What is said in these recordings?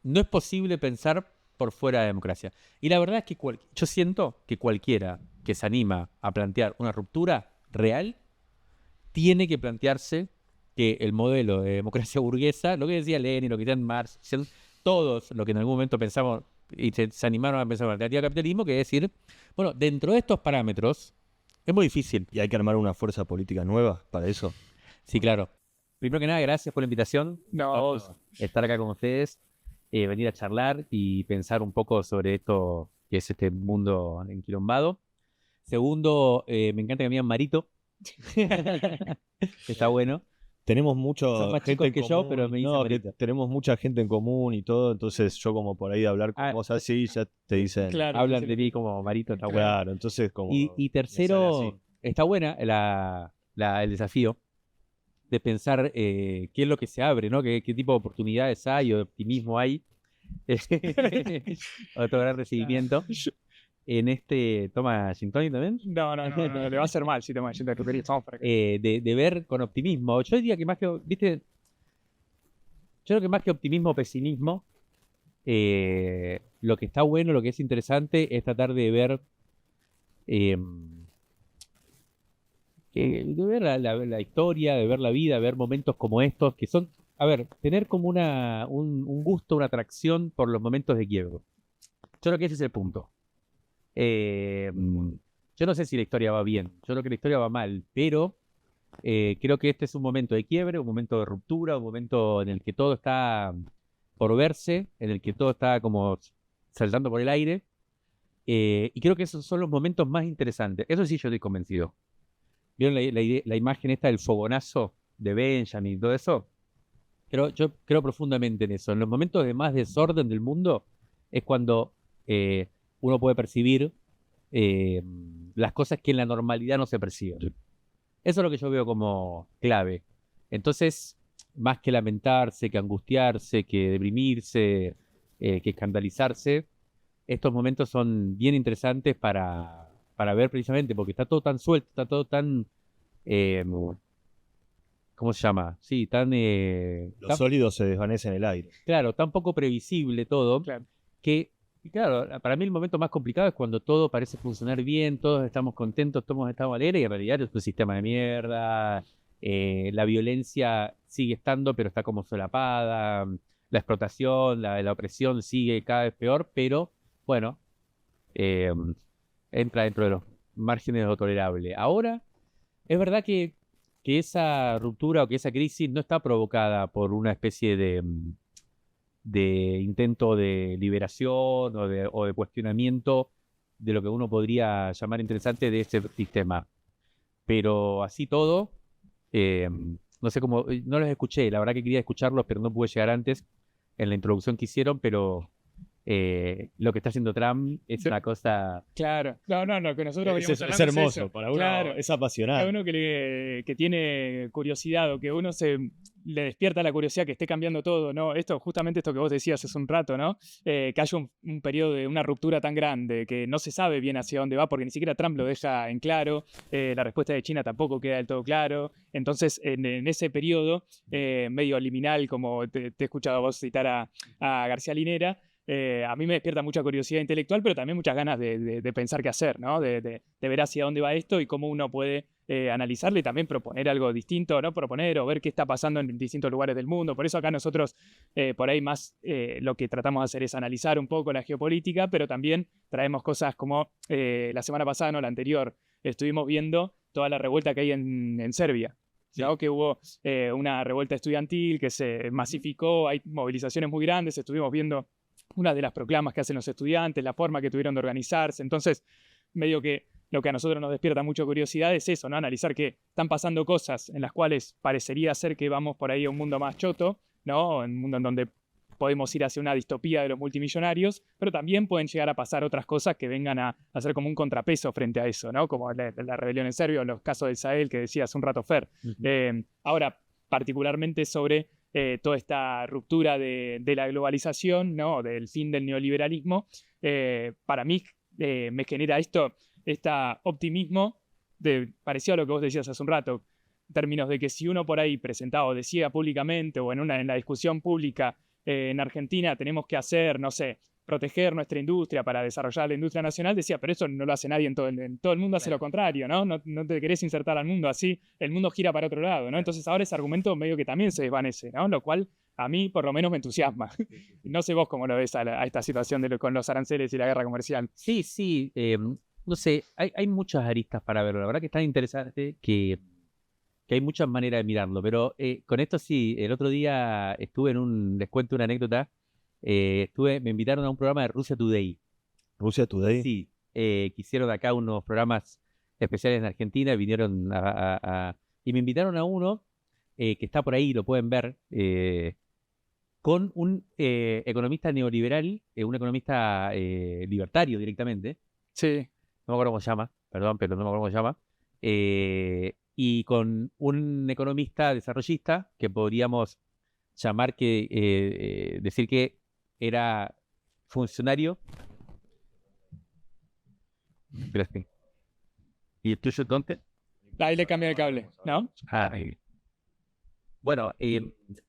no es posible pensar por fuera de la democracia. Y la verdad es que yo siento que cualquiera que se anima a plantear una ruptura real tiene que plantearse que el modelo de democracia burguesa, lo que decía Lenin, lo que decían Marx, todos lo que en algún momento pensamos y se animaron a pensar en la alternativa al capitalismo, que es decir, bueno, dentro de estos parámetros es muy difícil. ¿Y hay que armar una fuerza política nueva para eso? Sí, claro. Primero que nada, gracias por la invitación. No, vos. Estar acá con ustedes, venir a charlar y pensar un poco sobre esto que es este mundo enquilombado. Segundo, me encanta que me digan Marito. Está bueno. Tenemos mucha Son más gente chicos en que común. yo, pero me dicen No, Marito. tenemos mucha gente en común y todo, entonces yo como por ahí de hablar con vos así, ya te dicen. Claro, Hablan sí. de mí como Marito, está bueno. Claro, entonces como. Y me sale tercero, así. está buena el desafío de pensar qué es lo que se abre, ¿no? ¿Qué tipo de oportunidades hay o de optimismo hay o de lograr recibimiento en este... ¿Toma gin tonic también? No, le va a hacer mal si te voy a decir que estamos para acá. De ver con optimismo. Yo diría que más que, ¿viste? Yo creo que más que optimismo o pesimismo, lo que está bueno, lo que es interesante es tratar de ver de ver la historia, de ver la vida, de ver momentos como estos, que son, a ver, tener como un gusto, una atracción por los momentos de quiebre. Yo creo que ese es el punto. Yo no sé si la historia va bien, yo creo que la historia va mal, pero creo que este es un momento de quiebre, un momento de ruptura, un momento en el que todo está por verse, en el que todo está como saltando por el aire, y creo que esos son los momentos más interesantes. Eso sí, yo estoy convencido. ¿Vieron la imagen esta del fogonazo de Benjamin y todo eso? Yo creo profundamente en eso. En los momentos de más desorden del mundo es cuando uno puede percibir las cosas que en la normalidad no se perciben. Eso es lo que yo veo como clave. Entonces, más que lamentarse, que angustiarse, que deprimirse, que escandalizarse, estos momentos son bien interesantes para ver precisamente, porque está todo tan suelto, está todo tan... ¿cómo se llama? Sí, tan... Los sólidos se desvanecen en el aire. Claro, tan poco previsible todo, Claro. que, claro, para mí el momento más complicado es cuando todo parece funcionar bien, todos estamos contentos, todos estamos alegres, y en realidad es un sistema de mierda, la violencia sigue estando, pero está como solapada, la explotación, la opresión sigue cada vez peor, pero, bueno, entra dentro de los márgenes de lo tolerable. Ahora, es verdad que esa ruptura o que esa crisis no está provocada por una especie de intento de liberación o de cuestionamiento de lo que uno podría llamar interesante de ese sistema. Pero así todo, no sé cómo, no los escuché, la verdad que quería escucharlos, pero no pude llegar antes en la introducción que hicieron, pero lo que está haciendo Trump es una cosa... Claro. No, que nosotros Es, veníamos es hablando hermoso, eso. para uno Claro. es A apasionante. uno que tiene curiosidad o que uno le despierta la curiosidad que esté cambiando todo, ¿no? Justamente esto que vos decías hace un rato, ¿no? Que haya un periodo de una ruptura tan grande, que no se sabe bien hacia dónde va, porque ni siquiera Trump lo deja en claro, la respuesta de China tampoco queda del todo claro. Entonces, en ese periodo, medio liminal, como te he escuchado a vos citar a García Linera, a mí me despierta mucha curiosidad intelectual, pero también muchas ganas de pensar qué hacer, ¿no? De ver hacia dónde va esto y cómo uno puede analizarle y también proponer algo distinto, ¿no? Proponer o ver qué está pasando en distintos lugares del mundo. Por eso acá nosotros, por ahí más lo que tratamos de hacer es analizar un poco la geopolítica, pero también traemos cosas como la semana pasada, no la anterior, estuvimos viendo toda la revuelta que hay en Serbia. ¿No? Que hubo una revuelta estudiantil que se masificó, hay movilizaciones muy grandes, estuvimos viendo una de las proclamas que hacen los estudiantes, la forma que tuvieron de organizarse. Entonces, medio que lo que a nosotros nos despierta mucha curiosidad es eso, ¿no? Analizar que están pasando cosas en las cuales parecería ser que vamos por ahí a un mundo más choto, ¿no? Un mundo en donde podemos ir hacia una distopía de los multimillonarios, pero también pueden llegar a pasar otras cosas que vengan a ser como un contrapeso frente a eso, ¿no? Como la rebelión en Serbia o los casos de Sahel que decía hace un rato Fer. Ahora, particularmente sobre toda esta ruptura de la globalización, ¿no? Del fin del neoliberalismo, para mí me genera este optimismo parecido a lo que vos decías hace un rato, en términos de que si uno por ahí presentado decía públicamente o en la discusión pública en Argentina tenemos que hacer, no sé, proteger nuestra industria para desarrollar la industria nacional, decía, pero eso no lo hace nadie en todo el mundo hace lo contrario, ¿no? No te querés insertar al mundo así, el mundo gira para otro lado, ¿no? Entonces ahora ese argumento medio que también se desvanece, ¿no? Lo cual a mí por lo menos me entusiasma. No sé vos cómo lo ves a esta situación con los aranceles y la guerra comercial. Sí, no sé, hay muchas aristas para verlo. La verdad que es tan interesante que hay muchas maneras de mirarlo, pero con esto sí, el otro día estuve les cuento una anécdota, me invitaron a un programa de Russia Today. ¿Rusia Today? Sí, que hicieron acá unos programas especiales en Argentina, vinieron y me invitaron a uno que está por ahí, lo pueden ver, con un economista neoliberal, un economista libertario directamente. Sí. No me acuerdo cómo se llama, perdón, pero no me acuerdo cómo se llama. Y con un economista desarrollista que podríamos llamar decir que era funcionario. Espérate. ¿Y el tuyo dónde? Ahí le cambié el cable, ¿no? Bueno,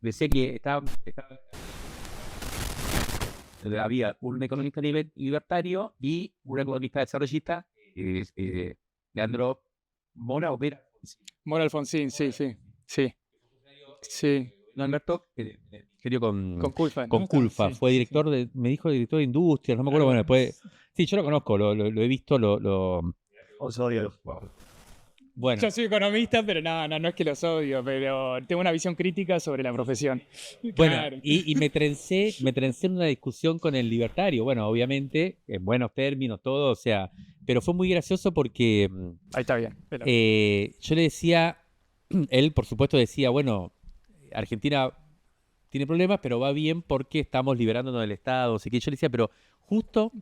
decía que había un economista libertario y un economista desarrollista, Leandro Mora o Vera. Mora Alfonsín, sí. No, Alberto, con Culfa, ¿no? con Culfa, Sí, fue director me dijo director de industria, no me acuerdo, bueno, después, sí, yo lo conozco, lo he visto, bueno. Yo soy economista, pero no es que los odio, pero tengo una visión crítica sobre la profesión. Bueno, Claro. y me trencé en una discusión con el libertario, bueno, obviamente, en buenos términos, todo, o sea, pero fue muy gracioso porque Ahí está bien. yo le decía, él por supuesto decía, bueno, Argentina tiene problemas, pero va bien porque estamos liberándonos del Estado, así que yo le decía, pero justo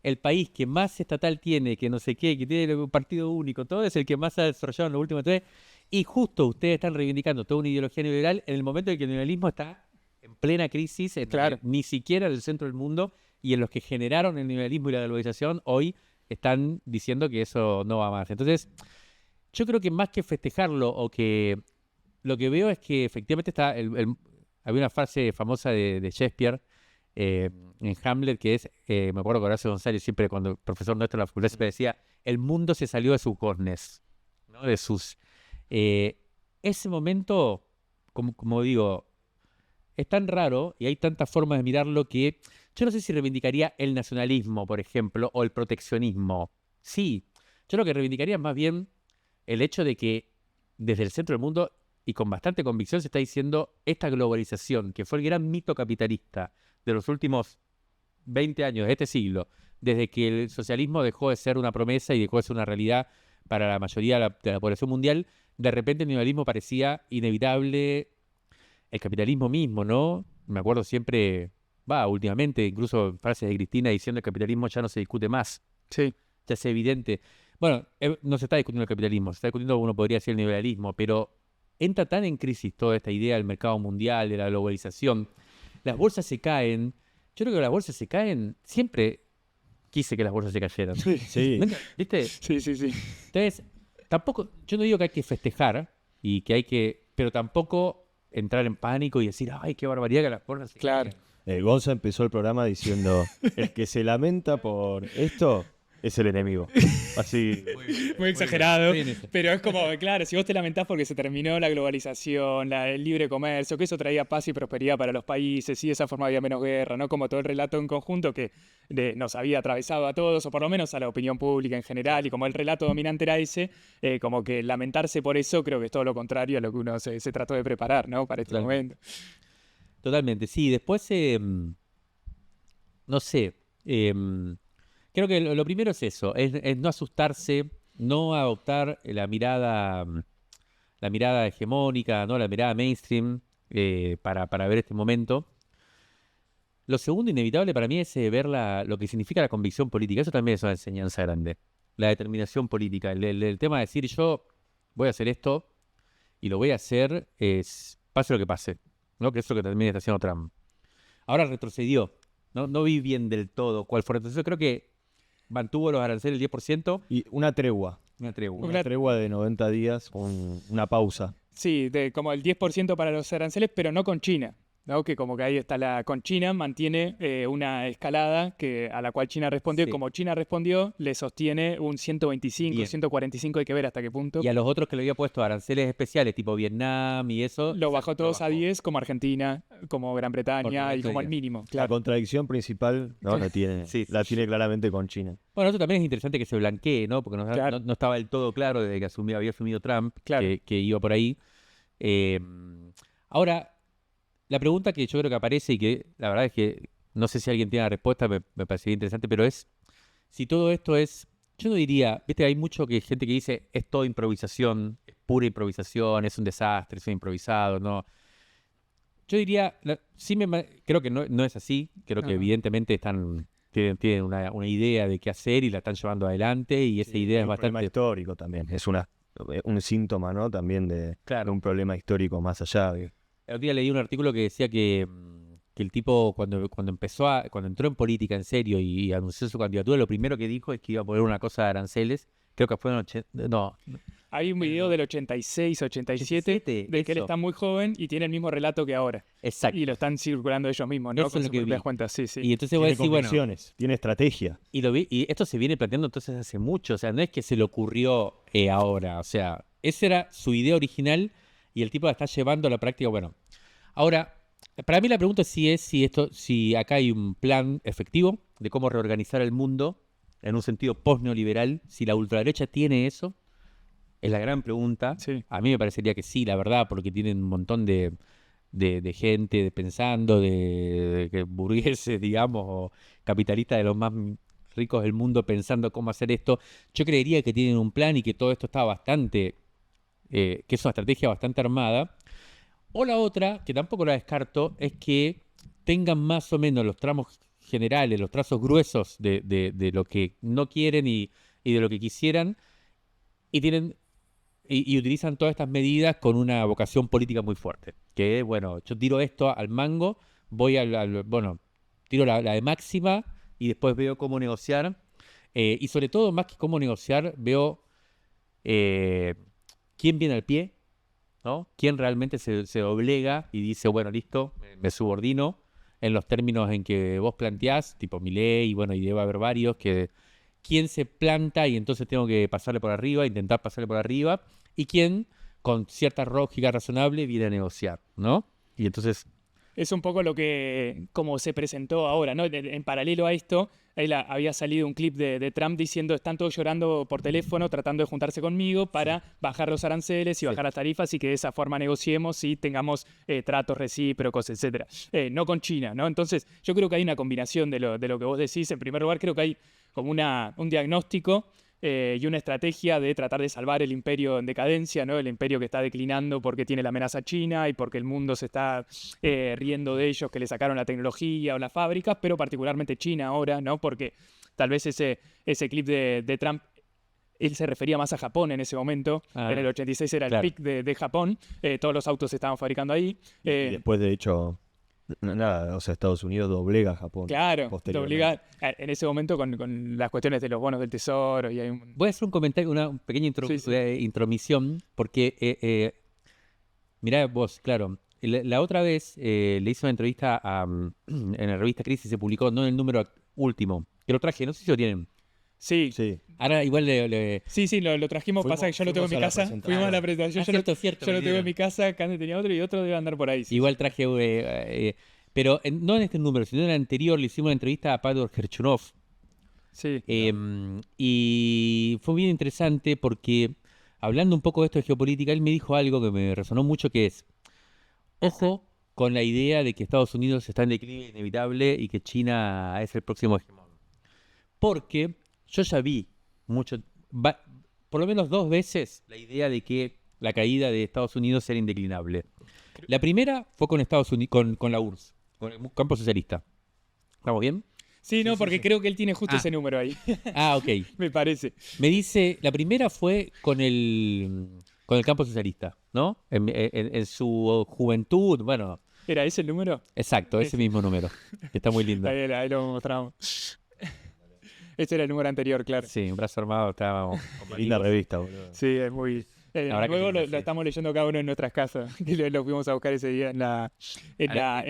el país que más estatal tiene, que no sé qué, que tiene un partido único, todo es el que más ha desarrollado en los últimos 3, y justo ustedes están reivindicando toda una ideología neoliberal en el momento en que el neoliberalismo está en plena crisis, Claro. ni siquiera en el centro del mundo, y en los que generaron el neoliberalismo y la globalización hoy están diciendo que eso no va más. Entonces, yo creo que más que festejarlo o que lo que veo es que efectivamente está había una frase famosa de Shakespeare en Hamlet que es, me acuerdo que Horacio González siempre, cuando el profesor nuestro en la facultad siempre decía, el mundo se salió de sus goznes, ¿no? Ese momento, como digo, es tan raro y hay tantas formas de mirarlo que yo no sé si reivindicaría el nacionalismo, por ejemplo, o el proteccionismo. Sí, yo lo que reivindicaría es más bien el hecho de que desde el centro del mundo y con bastante convicción se está diciendo esta globalización, que fue el gran mito capitalista de los últimos 20 años de este siglo, desde que el socialismo dejó de ser una promesa y dejó de ser una realidad para la mayoría de la población mundial, de repente el neoliberalismo parecía inevitable, el capitalismo mismo, ¿no? Me acuerdo siempre, últimamente, incluso frases de Cristina diciendo que el capitalismo ya no se discute más. Sí. Ya es evidente. Bueno, no se está discutiendo el capitalismo, se está discutiendo, uno podría decir, el neoliberalismo, pero entra tan en crisis toda esta idea del mercado mundial, de la globalización. Las bolsas se caen. Yo creo que las bolsas se caen. Siempre quise que las bolsas se cayeran. Sí. ¿Viste? Sí. Entonces, tampoco, yo no digo que hay que festejar, pero tampoco entrar en pánico y decir, ay, qué barbaridad que las bolsas se Claro. caigan. Gonza empezó el programa diciendo, el que se lamenta por esto es el enemigo. Así. Muy exagerado, bien eso. pero es como, claro, si vos te lamentás porque se terminó la globalización, el libre comercio, que eso traía paz y prosperidad para los países y de esa forma había menos guerra, ¿no? Como todo el relato en conjunto que nos había atravesado a todos, o por lo menos a la opinión pública en general, y como el relato dominante era ese, como que lamentarse por eso creo que es todo lo contrario a lo que uno se trató de preparar, ¿no? Para este Claro. momento. Totalmente, sí. Después, no sé, creo que lo primero es eso, es no asustarse, no adoptar la mirada hegemónica, ¿no? La mirada mainstream para ver este momento. Lo segundo inevitable para mí es ver lo que significa la convicción política. Eso también es una enseñanza grande. La determinación política. El tema de decir yo voy a hacer esto y lo voy a hacer pase lo que pase, ¿no? Que eso es lo que también está haciendo Trump. Ahora retrocedió. No vi bien del todo cuál fue. Entonces yo creo que mantuvo los aranceles el 10%. Y una tregua. Una tregua. Una tregua de 90 días con una pausa. Sí, como el 10% para los aranceles, pero no con China. ¿no? Que como que ahí está con China, mantiene una escalada a la cual China respondió, Sí. y como China respondió, le sostiene un 125, Bien. 145, hay que ver hasta qué punto. Y a los otros que le había puesto aranceles especiales, tipo Vietnam y eso, Lo bajó todos a bajó. 10, como Argentina, como Gran Bretaña, Porque y como el diga. mínimo, La claro. contradicción principal no la tiene, Sí, sí. la tiene claramente con China. Bueno, eso también es interesante que se blanquee, ¿no? Porque Claro. no estaba del todo claro desde que había asumido Trump Claro. que iba por ahí. Eh, Ahora, la pregunta que yo creo que aparece y que la verdad es que no sé si alguien tiene la respuesta, me parecería interesante, pero es si todo esto es, yo no diría, viste, hay gente que dice es todo improvisación, es pura improvisación, es un desastre, es improvisado, ¿no? Yo diría, creo que no es así, creo que Ajá. evidentemente tienen una idea de qué hacer y la están llevando adelante y esa idea Hay es un problema bastante... histórico también, es un síntoma, ¿no? También de Claro. un problema histórico más allá. El otro día leí un artículo que decía que el tipo cuando entró en política en serio y anunció su candidatura, lo primero que dijo es que iba a poner una cosa de aranceles, creo que fue Hay un video del 86, 87, 87, de que él eso. está muy joven y tiene el mismo relato que ahora. Exacto. Y lo están circulando ellos mismos, ¿no? Eso Con es lo sus que propias vi. cuentas, sí, sí. Y entonces voy a Tiene decir, bueno, convicciones, tiene estrategia. y esto se viene planteando entonces hace mucho, o sea, no es que se le ocurrió ahora, o sea, esa era su idea original y el tipo la está llevando a la práctica, bueno. Ahora, para mí la pregunta sí es si acá hay un plan efectivo de cómo reorganizar el mundo en un sentido post-neoliberal, si la ultraderecha tiene eso, es la gran pregunta. Sí. A mí me parecería que sí, la verdad, porque tienen un montón de gente pensando, de burgueses, digamos, o capitalistas de los más ricos del mundo pensando cómo hacer esto. Yo creería que tienen un plan y que todo esto está que es una estrategia bastante armada. O la otra, que tampoco la descarto, es que tengan más o menos los tramos generales, los trazos gruesos de lo que no quieren y de lo que quisieran, y tienen y utilizan todas estas medidas con una vocación política muy fuerte. Que es, bueno, yo tiro esto al mango, bueno, tiro la de máxima y después veo cómo negociar. Y sobre todo, más que cómo negociar, veo eh, quién viene al pie, ¿no? Quién realmente se doblega y dice, bueno, listo, me subordino en los términos en que vos planteás, tipo Milei, y bueno, y debe haber varios, que quién se planta y entonces tengo que pasarle por arriba, intentar pasarle por arriba, y quién, con cierta lógica razonable, viene a negociar, ¿no? Y entonces, Es un poco como se presentó ahora, ¿no? En paralelo a esto, había salido un clip de Trump diciendo están todos llorando por teléfono tratando de juntarse conmigo para bajar los aranceles y bajar las tarifas y que de esa forma negociemos y tengamos tratos recíprocos, etcétera. No con China, ¿no? Entonces, yo creo que hay una combinación de lo que vos decís. En primer lugar, creo que hay como un diagnóstico y una estrategia de tratar de salvar el imperio en decadencia, ¿no? El imperio que está declinando porque tiene la amenaza china y porque el mundo se está riendo de ellos que le sacaron la tecnología o las fábricas, pero particularmente China ahora, ¿no? Porque tal vez ese clip de Trump, él se refería más a Japón en ese momento. En el 86 era claro. el pic de Japón. Todos los autos se estaban fabricando ahí. Y después, de hecho, nada, o sea, Estados Unidos doblega a Japón. Claro, te posteriormente. obliga en ese momento con las cuestiones de los bonos del tesoro. Y hay voy a hacer un comentario, una pequeña Sí, sí. intromisión, porque, mirá vos, claro, la otra vez le hice una entrevista en la revista Crisis, se publicó, no en el número último, que lo traje, no sé si lo tienen. Sí, Sí. Ahora igual sí, lo trajimos. Pasa que yo lo tengo en mi fuimos a la casa. Fuimos a la presentación. Yo lo tengo en mi casa. Cande tenía otro y otro debe andar por ahí. Sí, igual traje, pero no en este número, sino en el anterior le hicimos una entrevista a Pablo Gerchunov. sí. Y fue bien interesante porque hablando un poco de esto de geopolítica, él me dijo algo que me resonó mucho, que es, ojo con la idea de que Estados Unidos está en declive inevitable y que China es el próximo hegemón. Porque yo ya vi por lo menos 2 veces la idea de que la caída de Estados Unidos era indeclinable. La primera fue con Estados Unidos, con la URSS, con el campo socialista. ¿Estamos bien? Sí, no, porque creo que él tiene justo Ah. ese número ahí. Ah, ok. Me parece. Me dice, la primera fue con el campo socialista, ¿no? En su juventud, bueno, ¿Era ese el número? exacto, ese Ese. mismo número, que está muy lindo. Ahí lo mostramos. Este era el número anterior, claro. Sí, un brazo armado, estábamos Linda revista, boludo. Sí, es muy... La verdad que Luego lindo, lo sí. estamos leyendo cada uno en nuestras casas, que lo fuimos a buscar ese día en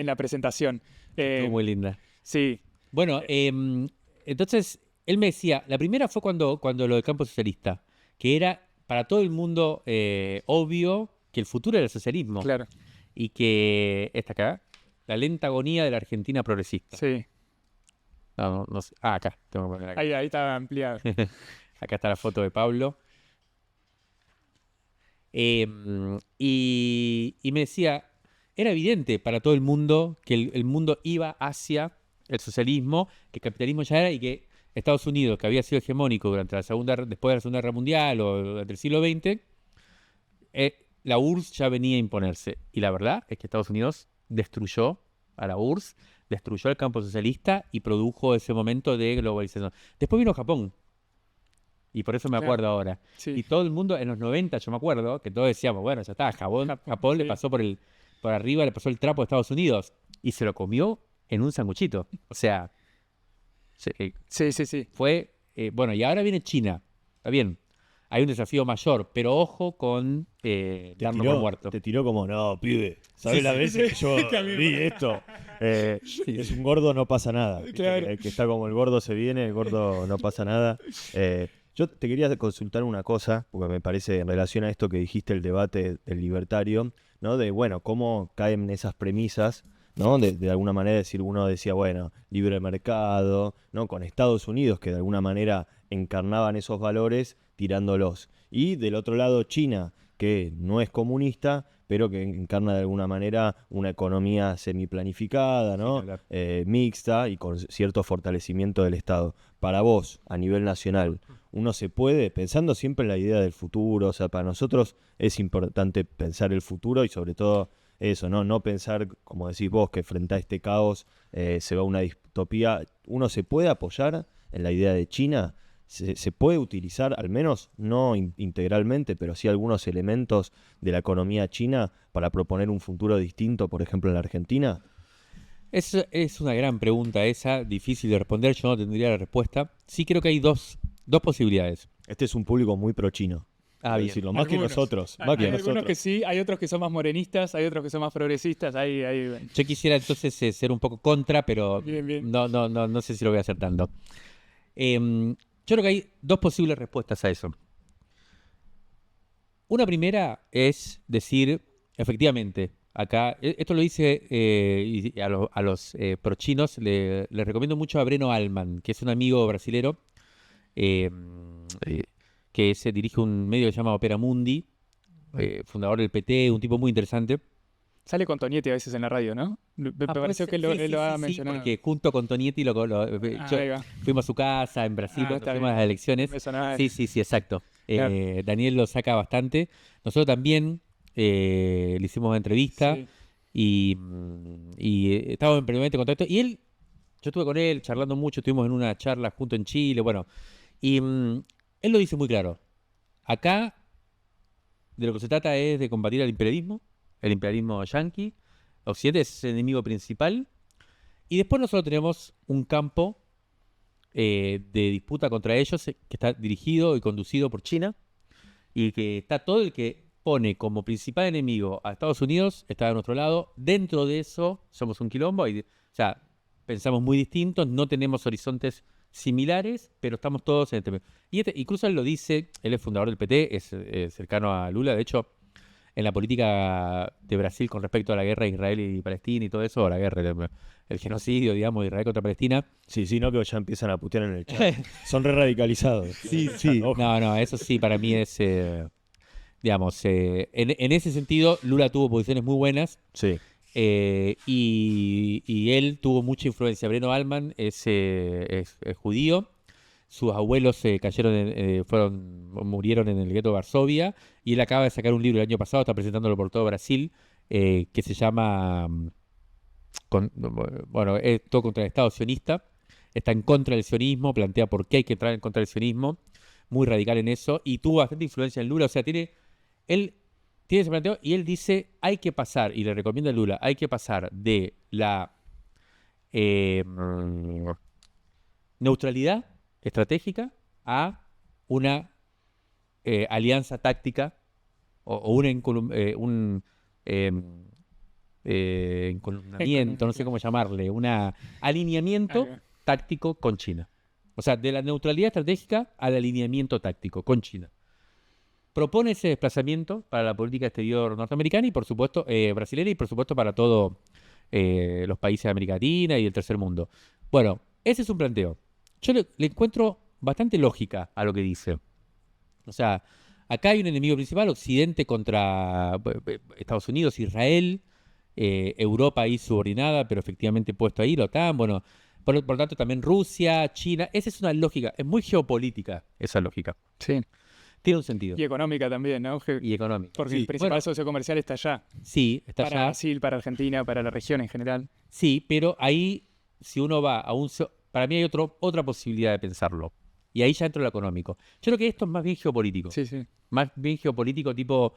la presentación. Estuvo muy linda. Sí, Bueno, entonces él me decía, la primera fue cuando lo del campo socialista, que era para todo el mundo obvio que el futuro era el socialismo claro, y que esta acá, la lenta agonía de la Argentina progresista. sí. No sé. Ah, acá, tengo que poner acá. Ahí estaba ampliado. Acá está la foto de Pablo. Y me decía, era evidente para todo el mundo que el mundo iba hacia el socialismo, que el capitalismo ya era y que Estados Unidos, que había sido hegemónico durante después de la Segunda Guerra Mundial o durante el siglo XX, la URSS ya venía a imponerse. Y la verdad es que Estados Unidos destruyó a la URSS, destruyó el campo socialista y produjo ese momento de globalización. Después vino Japón. Y por eso me Claro. acuerdo ahora. Y Sí, todo el mundo, en los 90, yo me acuerdo, que todos decíamos, bueno, ya está, Japón le sí. pasó por arriba, le pasó el trapo a Estados Unidos. Y se lo comió en un sanguchito. O sea, Sí. fue, bueno, y ahora viene China. Está bien, hay un desafío mayor, pero ojo con darnos por muerto. Te tiró como, no, pibe. ¿Sabes Sí, las sí, veces que yo que a mí me vi esto? Es un gordo, no pasa nada. ¿Viste? Claro. El que está como el gordo se viene, el gordo no pasa nada. Yo te quería consultar una cosa, porque me parece en relación a esto que dijiste, el debate del libertario, ¿no? De, bueno, cómo caen esas premisas, ¿no? De alguna manera decir, uno decía, bueno, libre mercado, ¿no? Con Estados Unidos, que de alguna manera encarnaban esos valores, tirándolos. Y del otro lado, China, que no es comunista, pero que encarna de alguna manera una economía semiplanificada, ¿no? Sí, claro. Mixta y con cierto fortalecimiento del Estado. Para vos, a nivel nacional, uno se puede, pensando siempre en la idea del futuro, o sea, para nosotros es importante pensar el futuro y sobre todo eso, ¿no? No pensar, como decís vos, que frente a este caos se va una distopía. Uno se puede apoyar en la idea de China, se puede utilizar, al menos no integralmente, pero sí algunos elementos de la economía china para proponer un futuro distinto, por ejemplo, en la Argentina. Es una gran pregunta esa, difícil de responder, yo no tendría la respuesta. Sí creo que hay dos posibilidades. Este es un público muy pro-chino. Ah, Quiero bien. decirlo, más que Algunos. nosotros. Hay Más que algunos nosotros. que sí, hay otros que son más morenistas, hay otros que son más progresistas. Yo quisiera entonces ser un poco contra, pero Bien. no sé si lo voy a hacer tanto. Yo creo que hay dos posibles respuestas a eso. Una primera es decir, efectivamente, acá, esto lo dice y a los prochinos, le recomiendo mucho a Breno Alman, que es un amigo brasilero, eh, eh, que se dirige un medio que se llama Opera Mundi, fundador del PT, un tipo muy interesante. Sale con Tonietti a veces en la radio, ¿no? Me pareció que él lo ha mencionado. Porque junto con Tonietti Ahí va. fuimos a su casa en Brasil Ah, cuando está fuimos a bien. las elecciones. Me sonaba. Sí, exacto. Claro. Daniel lo saca bastante. Nosotros también le hicimos una entrevista Sí. y estábamos en permanente contacto. Y yo estuve con él charlando mucho, estuvimos en una charla junto en Chile, bueno. Y él lo dice muy claro. Acá de lo que se trata es de combatir al imperialismo, el imperialismo yanqui. Occidente es el enemigo principal. Y después nosotros tenemos un campo de disputa contra ellos que está dirigido y conducido por China y que está todo el que pone como principal enemigo a Estados Unidos, está de nuestro lado. Dentro de eso somos un quilombo, o sea, pensamos muy distintos, no tenemos horizontes similares, pero estamos todos en este medio. Y incluso él lo dice, él es fundador del PT, es cercano a Lula, de hecho, en la política de Brasil con respecto a la guerra de Israel y Palestina y todo eso, la guerra, el genocidio, digamos, de Israel contra Palestina. Sí, no, que ya empiezan a putear en el chat. Son re radicalizados. Sí. Ojo. No, eso sí, para mí es, digamos, en ese sentido, Lula tuvo posiciones muy buenas. Sí. Y él tuvo mucha influencia. Breno Alman es judío. Sus abuelos murieron en el gueto de Varsovia. Y él acaba de sacar un libro el año pasado, está presentándolo por todo Brasil, que se llama es todo contra el Estado sionista. Está en contra del sionismo, plantea por qué hay que entrar en contra del sionismo. Muy radical en eso. Y tuvo bastante influencia en Lula. O sea, él tiene ese planteo y él dice, hay que pasar, y le recomienda a Lula, hay que pasar de la neutralidad estratégica a una alianza táctica o encolumnamiento, no sé cómo llamarle, un alineamiento táctico con China. O sea, de la neutralidad estratégica al alineamiento táctico con China. Propone ese desplazamiento para la política exterior norteamericana y, por supuesto, brasileña y, por supuesto, para todos los países de América Latina y del tercer mundo. Bueno, ese es un planteo. Yo le encuentro bastante lógica a lo que dice. O sea, acá hay un enemigo principal, Occidente contra Estados Unidos, Israel, Europa ahí subordinada, pero efectivamente puesto ahí, la OTAN, bueno, por lo tanto también Rusia, China. Esa es una lógica, es muy geopolítica esa lógica. Sí. Tiene un sentido. Y económica también, ¿no? Y económica. Porque Sí. el principal Bueno, socio comercial está allá. sí, está Para allá. Brasil, para Argentina, para la región en general. Sí, pero ahí, si uno va a para mí hay otra posibilidad de pensarlo. Y ahí ya entra lo económico. Yo creo que esto es más bien geopolítico. Sí, sí. Más bien geopolítico tipo...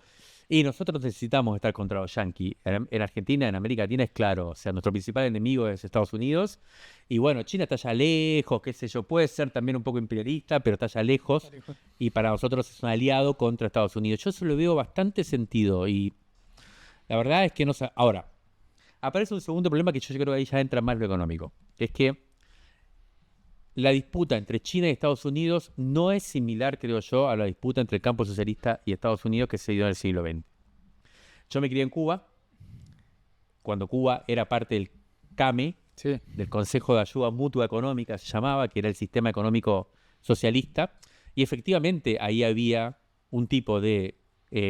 Y nosotros necesitamos estar contra los yanquis. En Argentina, en América Latina es claro. O sea, nuestro principal enemigo es Estados Unidos. Y bueno, China está allá lejos, qué sé yo. Puede ser también un poco imperialista, pero está allá lejos. Y para nosotros es un aliado contra Estados Unidos. Yo eso lo veo bastante sentido. Y la verdad es que no sé. Ahora, aparece un segundo problema que yo creo que ahí ya entra más lo económico. Que es que la disputa entre China y Estados Unidos no es similar, creo yo, a la disputa entre el campo socialista y Estados Unidos que se dio en el siglo XX. Yo me crié en Cuba, cuando Cuba era parte del CAME, Sí. del Consejo de Ayuda Mutua Económica, se llamaba, que era el sistema económico socialista, y efectivamente ahí había un tipo de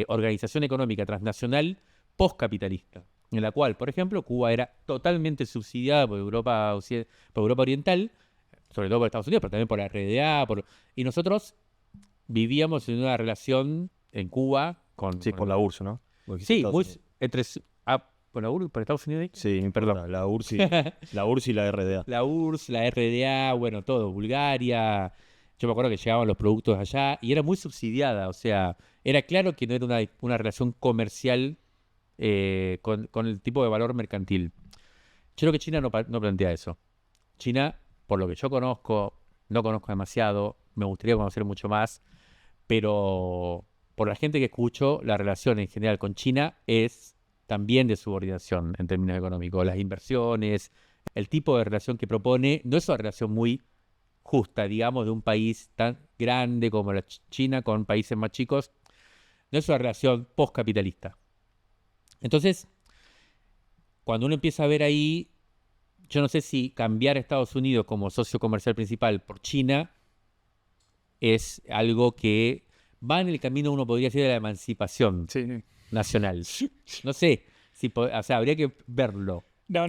organización económica transnacional postcapitalista, en la cual, por ejemplo, Cuba era totalmente subsidiada por Europa Oriental, sobre todo por Estados Unidos, pero también por la RDA, y nosotros vivíamos en una relación en Cuba con... Sí, con la URSS, ¿no? Sí, Estados muy Unidos. entre... ¿Por la URSS? ¿Por Estados Unidos? Sí, no importa, Perdón. la URSS y la RDA. La URSS, la RDA, bueno, todo, Bulgaria. Yo me acuerdo que llegaban los productos allá y era muy subsidiada, o sea, era claro que no era una relación comercial con el tipo de valor mercantil. Yo creo que China no plantea eso. China, por lo que yo conozco, no conozco demasiado, me gustaría conocer mucho más, pero por la gente que escucho, la relación en general con China es también de subordinación en términos económicos. Las inversiones, el tipo de relación que propone, no es una relación muy justa, digamos, de un país tan grande como la China con países más chicos, no es una relación postcapitalista. Entonces, cuando uno empieza a ver ahí, yo no sé si cambiar a Estados Unidos como socio comercial principal por China es algo que va en el camino, uno podría decir, de la emancipación Sí, sí. nacional. No sé, o sea, habría que verlo. No,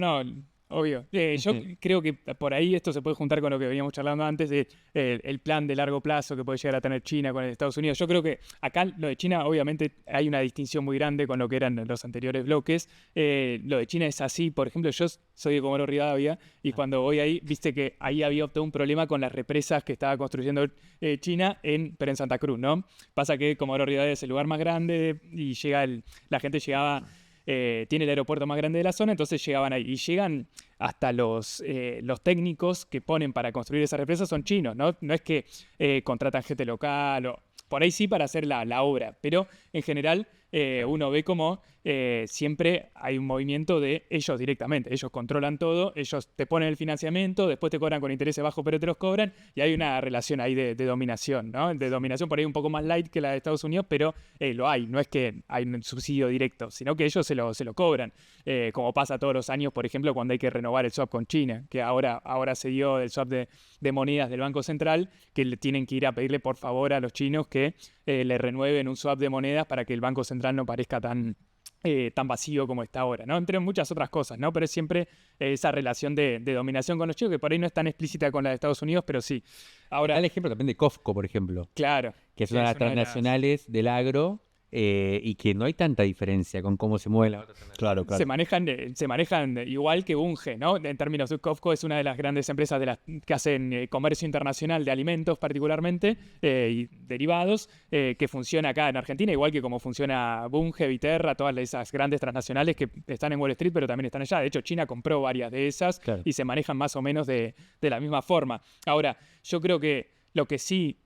obvio. Yo creo que por ahí esto se puede juntar con lo que veníamos charlando antes de el plan de largo plazo que puede llegar a tener China con Estados Unidos. Yo creo que acá lo de China, obviamente, hay una distinción muy grande con lo que eran los anteriores bloques. Lo de China es así. Por ejemplo, yo soy de Comodoro Rivadavia y cuando voy ahí, viste que ahí había todo un problema con las represas que estaba construyendo China, pero en Santa Cruz, ¿no? Pasa que Comodoro Rivadavia es el lugar más grande y la gente llegaba... tiene el aeropuerto más grande de la zona, entonces llegaban ahí. Y llegan hasta los técnicos que ponen para construir esas represas son chinos, ¿no? No es que contratan gente local, por ahí sí para hacer la obra, pero en general uno ve como siempre hay un movimiento de ellos directamente. Ellos controlan todo, ellos te ponen el financiamiento, después te cobran con intereses bajos, pero te los cobran, y hay una relación ahí de dominación, ¿no? De dominación por ahí un poco más light que la de Estados Unidos, pero lo hay. No es que hay un subsidio directo, sino que ellos se lo cobran. Como pasa todos los años, por ejemplo, cuando hay que renovar el swap con China, que ahora se dio el swap de monedas del Banco Central, que le tienen que ir a pedirle por favor a los chinos que le renueven un swap de monedas para que el Banco Central no parezca tan vacío como está ahora, ¿no? Entre muchas otras cosas, ¿no? Pero es siempre esa relación de dominación con los chinos, que por ahí no es tan explícita con la de Estados Unidos, pero sí. Ahora, Está el ejemplo también de COFCO, por ejemplo, claro. que es una de las transnacionales del agro y que no hay tanta diferencia con cómo se mueven las otras transnacionales. Claro. Se manejan igual que Bunge, ¿no? En términos de COFCO es una de las grandes empresas que hacen comercio internacional de alimentos particularmente y derivados, que funciona acá en Argentina, igual que como funciona Bunge, Viterra, todas esas grandes transnacionales que están en Wall Street, pero también están allá. De hecho, China compró varias de esas Claro. y se manejan más o menos de la misma forma. Ahora, yo creo que Lo que sí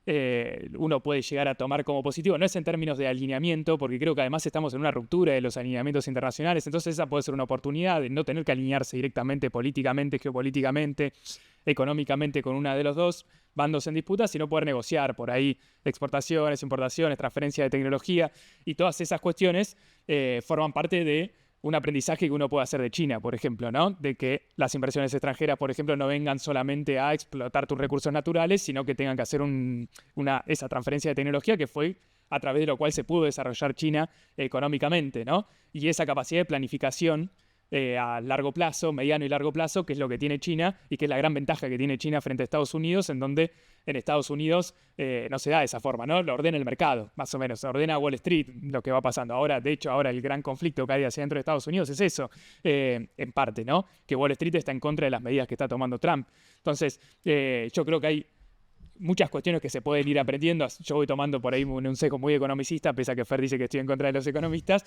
uno puede llegar a tomar como positivo no es en términos de alineamiento, porque creo que además estamos en una ruptura de los alineamientos internacionales, entonces esa puede ser una oportunidad de no tener que alinearse directamente políticamente, geopolíticamente, económicamente con una de los dos bandos en disputa, sino poder negociar por ahí exportaciones, importaciones, transferencia de tecnología y todas esas cuestiones forman parte de un aprendizaje que uno puede hacer de China, por ejemplo, ¿no? De que las inversiones extranjeras, por ejemplo, no vengan solamente a explotar tus recursos naturales, sino que tengan que hacer esa transferencia de tecnología que fue a través de lo cual se pudo desarrollar China económicamente, ¿no? Y esa capacidad de planificación a largo plazo, mediano y largo plazo, que es lo que tiene China y que es la gran ventaja que tiene China frente a Estados Unidos, en donde en Estados Unidos no se da de esa forma, ¿no? Lo ordena el mercado, más o menos, ordena Wall Street lo que va pasando. Ahora, de hecho, el gran conflicto que hay hacia dentro de Estados Unidos es eso, en parte, ¿no? Que Wall Street está en contra de las medidas que está tomando Trump. Entonces, yo creo que hay muchas cuestiones que se pueden ir aprendiendo. Yo voy tomando por ahí un sesgo muy economicista, pese a que Fer dice que estoy en contra de los economistas,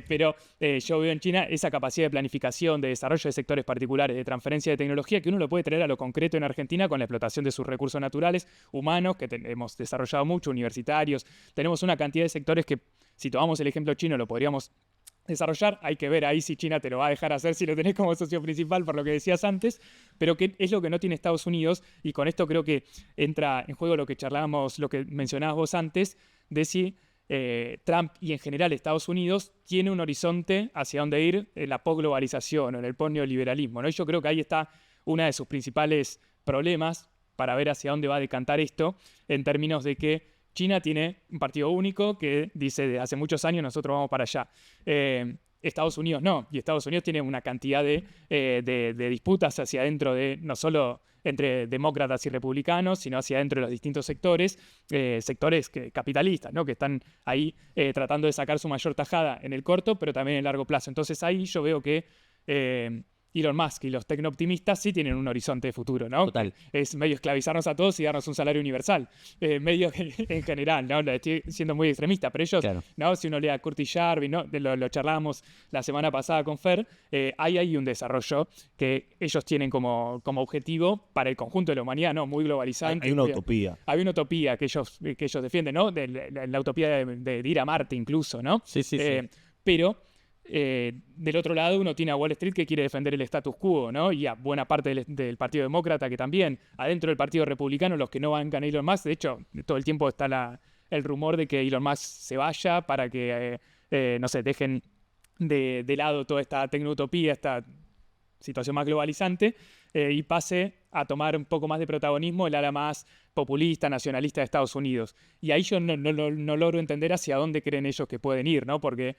pero yo veo en China esa capacidad de planificación, de desarrollo de sectores particulares, de transferencia de tecnología, que uno lo puede traer a lo concreto en Argentina con la explotación de sus recursos naturales, humanos, que hemos desarrollado mucho, universitarios. Tenemos una cantidad de sectores que, si tomamos el ejemplo chino, lo podríamos desarrollar. Hay que ver ahí si China te lo va a dejar hacer, si lo tenés como socio principal, por lo que decías antes, pero que es lo que no tiene Estados Unidos, y con esto creo que entra en juego lo que charlábamos, lo que mencionabas vos antes, de si Trump y en general Estados Unidos tiene un horizonte hacia dónde ir en la posglobalización o en el posneoliberalismo, ¿no? Y yo creo que ahí está uno de sus principales problemas para ver hacia dónde va a decantar esto, en términos de que China tiene un partido único que dice de hace muchos años nosotros vamos para allá. Estados Unidos no, y Estados Unidos tiene una cantidad de disputas hacia adentro de, no solo entre demócratas y republicanos, sino hacia adentro de los distintos sectores, sectores capitalistas, ¿no? Que están ahí tratando de sacar su mayor tajada en el corto, pero también en el largo plazo. Entonces ahí yo veo que Elon Musk y los tecnooptimistas sí tienen un horizonte de futuro, ¿no? Total. Es medio esclavizarnos a todos y darnos un salario universal, medio en general, ¿no? Estoy siendo muy extremista, pero ellos, Claro. ¿no? Si uno lee a Curtis Jarvis, ¿no? Lo charlábamos la semana pasada con Fer, hay un desarrollo que ellos tienen como objetivo para el conjunto de la humanidad, ¿no? Muy globalizante. Hay una utopía. Hay una utopía que ellos defienden, ¿no? La utopía de ir a Marte incluso, ¿no? Sí. Pero del otro lado uno tiene a Wall Street que quiere defender el status quo, ¿no? Y a buena parte del Partido Demócrata que también, adentro del Partido Republicano, los que no bancan a Elon Musk, de hecho, todo el tiempo está el rumor de que Elon Musk se vaya para que, no sé, dejen de lado toda esta tecnoutopía, esta situación más globalizante, y pase a tomar un poco más de protagonismo el ala más populista, nacionalista de Estados Unidos. Y ahí yo no logro entender hacia dónde creen ellos que pueden ir, ¿no? Porque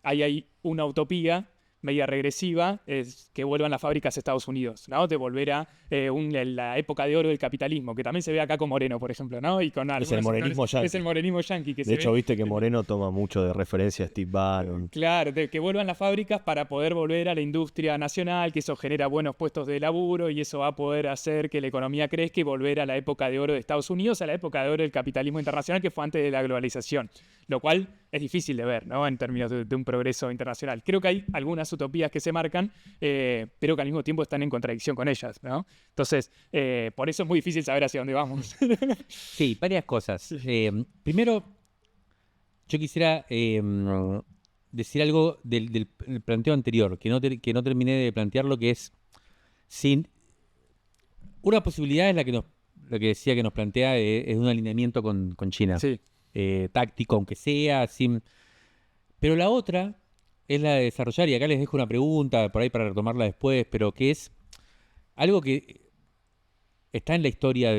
ahí hay una utopía media regresiva, es que vuelvan las fábricas a Estados Unidos, ¿no? De volver a la época de oro del capitalismo, que también se ve acá con Moreno, por ejemplo, ¿no? Y con Es el morenismo yanqui. Es el morenismo yanqui. De hecho, viste que Moreno toma mucho de referencia a Steve Bannon. Claro, que vuelvan las fábricas para poder volver a la industria nacional, que eso genera buenos puestos de laburo y eso va a poder hacer que la economía crezca y volver a la época de oro de Estados Unidos, a la época de oro del capitalismo internacional que fue antes de la globalización, lo cual es difícil de ver, ¿no? En términos de un progreso internacional. Creo que hay algunas utopías que se marcan, pero que al mismo tiempo están en contradicción con ellas, ¿no? Entonces, por eso es muy difícil saber hacia dónde vamos. Sí, varias cosas. Primero, yo quisiera decir algo del planteo anterior, que no terminé de plantear, lo que es una posibilidad es lo que decía que nos plantea es un alineamiento con China. Sí. Táctico, aunque sea, pero la otra es la de desarrollar, y acá les dejo una pregunta por ahí para retomarla después, pero que es algo que está en la historia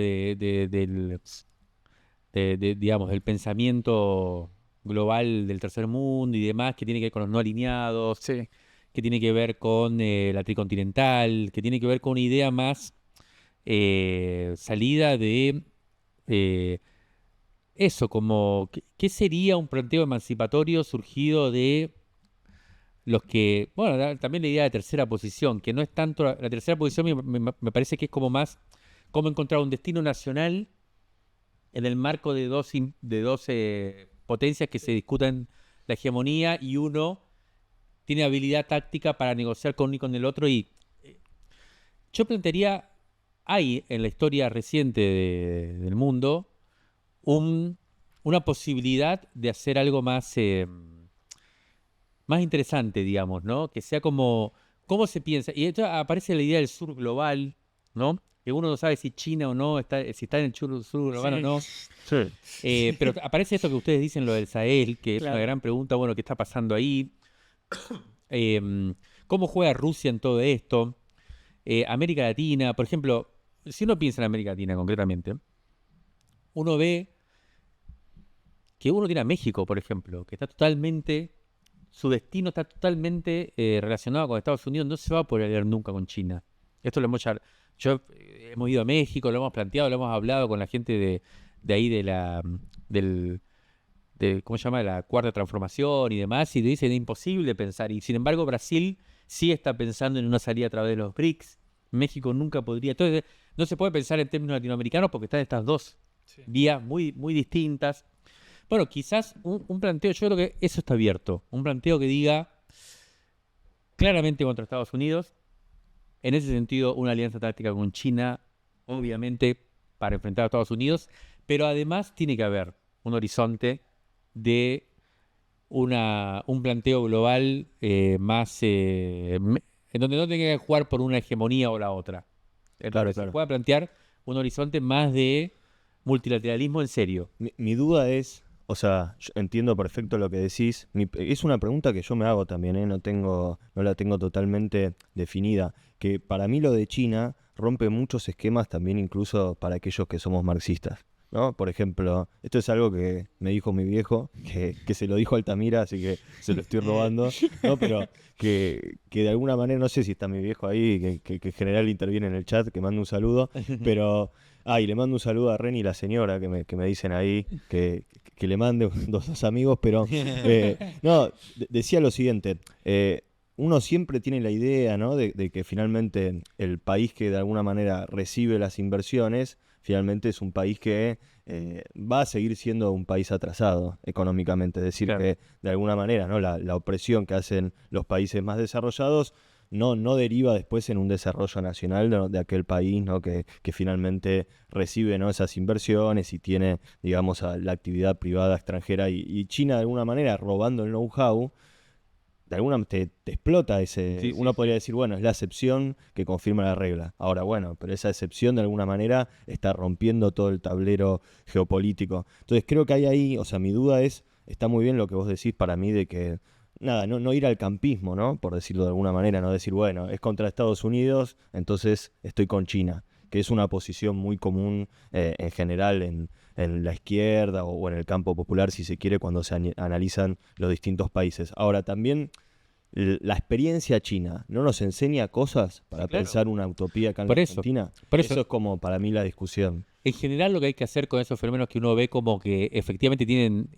digamos, del pensamiento global del tercer mundo y demás, que tiene que ver con los no alineados, Sí. que tiene que ver con la tricontinental, que tiene que ver con una idea más salida de eso, como ¿qué sería un planteo emancipatorio surgido de los que, bueno, también la idea de tercera posición, que no es tanto, la tercera posición me parece que es como más, como encontrar un destino nacional en el marco de dos potencias que se discutan la hegemonía, y uno tiene habilidad táctica para negociar con uno y con el otro, y yo plantearía hay en la historia reciente del mundo una posibilidad de hacer algo más interesante, digamos, ¿no? Que sea como, ¿cómo se piensa? Y esto aparece la idea del sur global, ¿no? Que uno no sabe si China o no, si está en el sur global o no. Pero aparece esto que ustedes dicen, lo del Sahel, que es una Claro. gran pregunta, bueno, ¿qué está pasando ahí? ¿Cómo juega Rusia en todo esto? América Latina, por ejemplo, si uno piensa en América Latina concretamente, uno ve que uno tiene a México, por ejemplo, que está totalmente, su destino está totalmente relacionado con Estados Unidos, no se va a poder ver nunca con China. Esto lo hemos ido a México, lo hemos planteado, lo hemos hablado con la gente de ahí ¿cómo se llama? De la cuarta transformación y demás, y dicen es imposible pensar. Y sin embargo, Brasil sí está pensando en una salida a través de los BRICS. México nunca podría. Entonces, no se puede pensar en términos latinoamericanos porque están estas dos Sí. vías muy, muy distintas. Bueno, quizás un planteo, yo creo que eso está abierto. Un planteo que diga claramente contra Estados Unidos. En ese sentido, una alianza táctica con China, obviamente, para enfrentar a Estados Unidos. Pero además tiene que haber un horizonte de un planteo global en donde no tenga que jugar por una hegemonía o la otra. En Claro, donde se claro. pueda plantear un horizonte más de multilateralismo en serio. Mi duda es, o sea, yo entiendo perfecto lo que decís. Es una pregunta que yo me hago también, ¿eh? No la tengo totalmente definida. Que para mí lo de China rompe muchos esquemas también, incluso para aquellos que somos marxistas, ¿no? Por ejemplo, esto es algo que me dijo mi viejo, que se lo dijo Altamira, así que se lo estoy robando, ¿no? Pero que de alguna manera, no sé si está mi viejo ahí, que en general interviene en el chat, que manda un saludo, pero... y le mando un saludo a Ren y la señora que me dicen ahí que le mande dos amigos, pero no, decía lo siguiente, uno siempre tiene la idea, ¿no? de que finalmente el país que de alguna manera recibe las inversiones, finalmente es un país que va a seguir siendo un país atrasado económicamente, es decir, Claro. que de alguna manera, ¿no? La opresión que hacen los países más desarrollados no deriva después en un desarrollo nacional de aquel país, ¿no? que finalmente recibe, ¿no? esas inversiones y tiene, digamos, la actividad privada extranjera. Y China, de alguna manera, robando el know-how, de alguna te explota ese. Sí, Uno sí, podría sí. decir, bueno, es la excepción que confirma la regla. Ahora, bueno, pero esa excepción de alguna manera está rompiendo todo el tablero geopolítico. Entonces, creo que hay ahí, o sea, mi duda es, está muy bien lo que vos decís para mí de que nada, no ir al campismo, ¿no? Por decirlo de alguna manera, no decir, bueno, es contra Estados Unidos, entonces estoy con China, que es una posición muy común en general en la izquierda o en el campo popular, si se quiere, cuando se analizan los distintos países. Ahora, también la experiencia china no nos enseña cosas para claro. pensar una utopía acá en Por la eso, Argentina. por Eso eso. es como para mí la discusión. En general, lo que hay que hacer con esos fenómenos que uno ve como que efectivamente tienen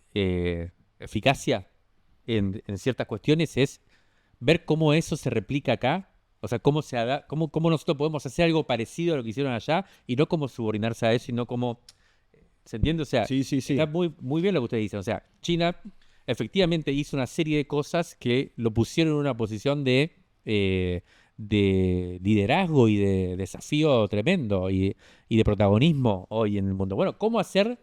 eficacia en ciertas cuestiones es ver cómo eso se replica acá, o sea, cómo nosotros podemos hacer algo parecido a lo que hicieron allá y no como subordinarse a eso, y no como, ¿se entiende? O sea, Sí, sí, sí. está muy, muy bien lo que ustedes dicen. O sea, China efectivamente hizo una serie de cosas que lo pusieron en una posición de liderazgo y de desafío tremendo y de protagonismo hoy en el mundo. Bueno, ¿cómo hacer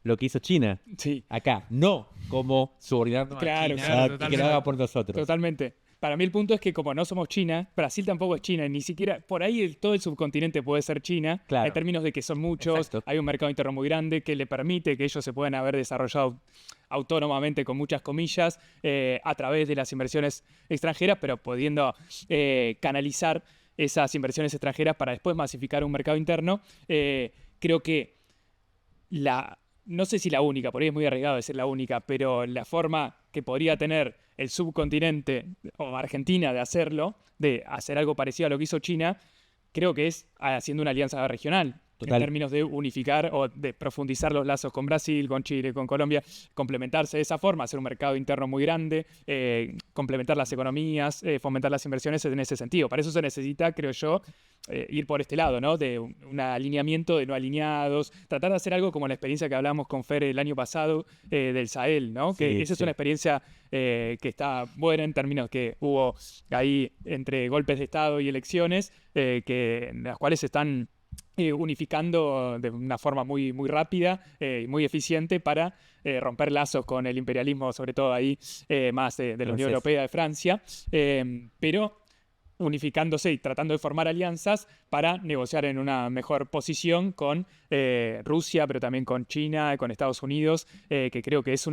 lo que hizo China Sí, acá? No como subordinarnos a claro, China claro, Exacto. y que lo totalmente. haga por nosotros. Totalmente. Para mí el punto es que como no somos China, Brasil tampoco es China, ni siquiera por ahí todo el subcontinente puede ser China, Claro. en términos de que son muchos, Exacto. hay un mercado interno muy grande que le permite que ellos se puedan haber desarrollado autónomamente, con muchas comillas, a través de las inversiones extranjeras, pero pudiendo canalizar esas inversiones extranjeras para después masificar un mercado interno. Creo que no sé si la única, por ahí es muy arriesgado decir la única, pero la forma que podría tener el subcontinente o Argentina de hacerlo, de hacer algo parecido a lo que hizo China, creo que es haciendo una alianza regional. Total. En términos de unificar o de profundizar los lazos con Brasil, con Chile, con Colombia, complementarse de esa forma, hacer un mercado interno muy grande, complementar las economías, fomentar las inversiones en ese sentido. Para eso se necesita, creo yo, ir por este lado, ¿no? De un alineamiento de no alineados, tratar de hacer algo como la experiencia que hablamos con Fer el año pasado del Sahel, ¿no? Sí, Que esa es sí. una experiencia que está buena en términos que hubo ahí entre golpes de Estado y elecciones, en las cuales se están unificando de una forma muy, muy rápida y muy eficiente para romper lazos con el imperialismo, sobre todo ahí más de la Unión Francés. Europea, de Francia, pero unificándose y tratando de formar alianzas para negociar en una mejor posición con Rusia, pero también con China y con Estados Unidos, que creo que es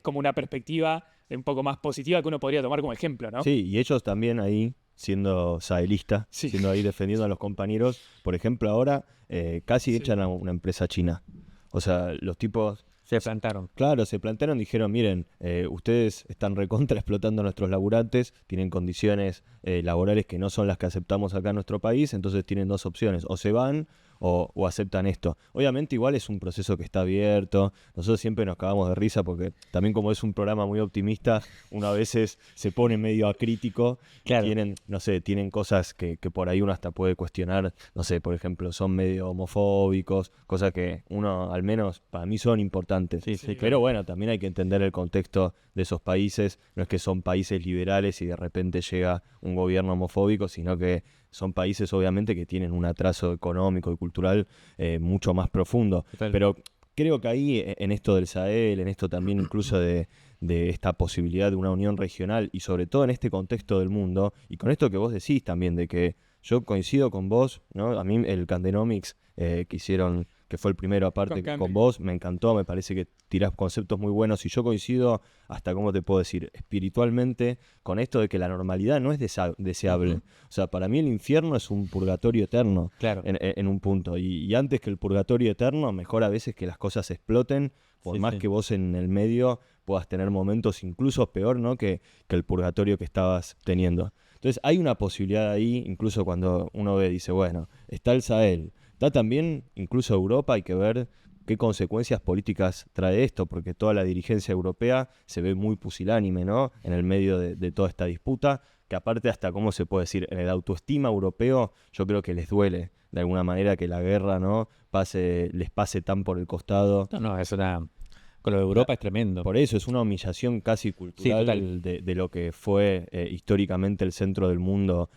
como una perspectiva un poco más positiva que uno podría tomar como ejemplo, ¿no? Sí, y ellos también ahí, siendo sahelistas, Sí. siendo ahí defendiendo a los compañeros, por ejemplo, ahora casi Sí. echan a una empresa china. O sea, los tipos, Se plantaron. claro, se plantearon, dijeron, miren, ustedes están recontra explotando a nuestros laburantes, tienen condiciones laborales que no son las que aceptamos acá en nuestro país, entonces tienen dos opciones, o se van o aceptan esto. Obviamente igual es un proceso que está abierto, nosotros siempre nos cagamos de risa porque también como es un programa muy optimista, uno a veces se pone medio acrítico, Claro. tienen, no sé, tienen cosas que por ahí uno hasta puede cuestionar, no sé, por ejemplo, son medio homofóbicos, cosas que uno, al menos para mí son importantes. Sí, sí, Pero bueno, también hay que entender el contexto de esos países, no es que son países liberales y de repente llega un gobierno homofóbico, sino que son países obviamente que tienen un atraso económico y cultural mucho más profundo. Total. Pero creo que ahí, en esto del Sahel, en esto también incluso de esta posibilidad de una unión regional y sobre todo en este contexto del mundo, y con esto que vos decís también, de que yo coincido con vos, ¿no? A mí el Candenomics que hicieron, que fue el primero aparte Con con vos, me encantó, me parece que tirás conceptos muy buenos y yo coincido hasta, ¿cómo te puedo decir? Espiritualmente con esto de que la normalidad no es deseable. Ujú. O sea, para mí el infierno es un purgatorio eterno Claro. en un punto. Y antes que el purgatorio eterno, mejor a veces que las cosas exploten, por Sí, más sí. que vos en el medio puedas tener momentos incluso peor, ¿no? que el purgatorio que estabas teniendo. Entonces hay una posibilidad ahí, incluso cuando uno ve, dice, bueno, está el Sahel, está también incluso Europa, hay que ver qué consecuencias políticas trae esto, porque toda la dirigencia europea se ve muy pusilánime, ¿no? En el medio de toda esta disputa, que aparte hasta, ¿cómo se puede decir? En el autoestima europeo, yo creo que les duele de alguna manera que la guerra, ¿no? Les pase tan por el costado. No, es una... Con lo de Europa es tremendo. Por eso es una humillación casi cultural total. de lo que fue históricamente el centro del mundo.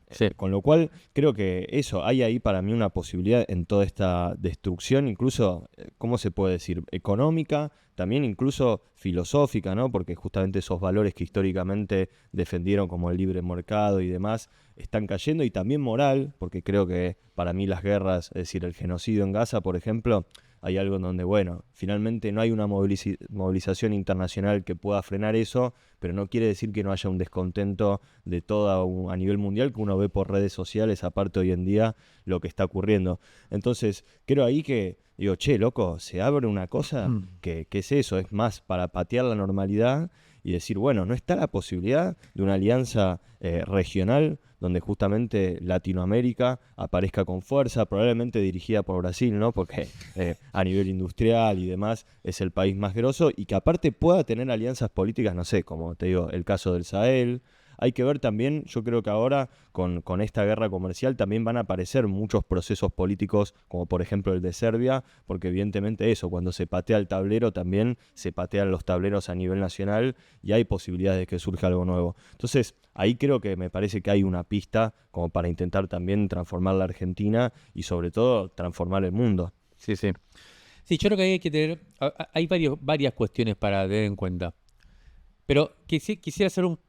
Sí. Con lo cual, creo que eso, hay ahí para mí una posibilidad en toda esta destrucción, incluso, ¿cómo se puede decir? Económica, también incluso filosófica, ¿no? Porque justamente esos valores que históricamente defendieron como el libre mercado y demás, están cayendo, y también moral, porque creo que para mí las guerras, es decir, el genocidio en Gaza, por ejemplo, hay algo en donde, bueno, finalmente no hay una movilización internacional que pueda frenar eso, pero no quiere decir que no haya un descontento de todo a nivel mundial que uno ve por redes sociales, aparte hoy en día, lo que está ocurriendo. Entonces, creo ahí que, digo, che, loco, se abre una cosa que es eso, es más para patear la normalidad y decir, bueno, ¿no está la posibilidad de una alianza regional donde justamente Latinoamérica aparezca con fuerza, probablemente dirigida por Brasil, ¿no? Porque a nivel industrial y demás es el país más grosso, y que aparte pueda tener alianzas políticas, no sé, como te digo, el caso del Sahel. Hay que ver también, yo creo que ahora con esta guerra comercial también van a aparecer muchos procesos políticos, como por ejemplo el de Serbia, porque evidentemente eso, cuando se patea el tablero también se patean los tableros a nivel nacional y hay posibilidades de que surja algo nuevo. Entonces, ahí creo que me parece que hay una pista como para intentar también transformar la Argentina y sobre todo transformar el mundo. Sí, sí. Sí, yo creo que hay que tener... Hay varias cuestiones para tener en cuenta. Pero quisiera hacer un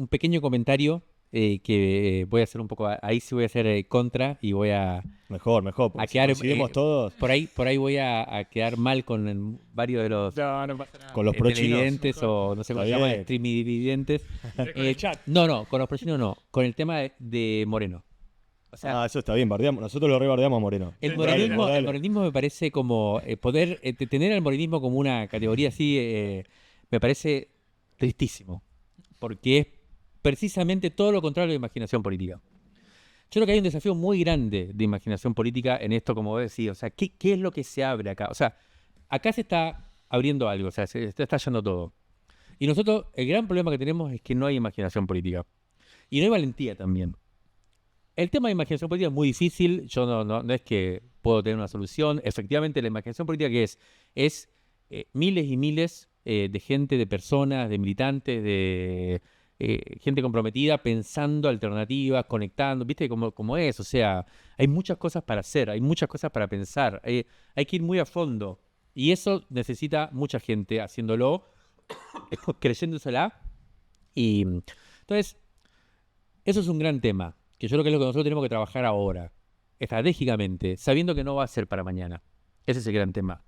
pequeño comentario que voy a hacer un poco... Ahí sí voy a hacer contra y voy a... Mejor, porque A si quedar, coincidimos todos Por ahí voy a quedar mal con varios de los No, no pasa nada. con los prochinos. televidentes o no sé cómo se Está llama, bien. streamividentes. Con el chat. No, con los prochinos no, con el tema de Moreno. O sea, Eso está bien, nosotros lo rebardeamos a Moreno. el Sí, morenismo, dale. el morenismo me parece como poder tener al morenismo como una categoría así, me parece tristísimo, porque es precisamente todo lo contrario de imaginación política. Yo creo que hay un desafío muy grande de imaginación política en esto, como vos decís. O sea, ¿qué es lo que se abre acá? O sea, acá se está abriendo algo, o sea, se está estallando todo. Y nosotros, el gran problema que tenemos es que no hay imaginación política. Y no hay valentía también. El tema de imaginación política es muy difícil. Yo no es que puedo tener una solución. Efectivamente, la imaginación política que es miles y miles de gente, de personas, de militantes, de gente comprometida pensando alternativas, conectando, ¿viste cómo es? O sea, hay muchas cosas para hacer, hay muchas cosas para pensar, hay que ir muy a fondo. Y eso necesita mucha gente haciéndolo, creyéndosela. Y entonces, eso es un gran tema, que yo creo que es lo que nosotros tenemos que trabajar ahora, estratégicamente, sabiendo que no va a ser para mañana. Ese es el gran tema.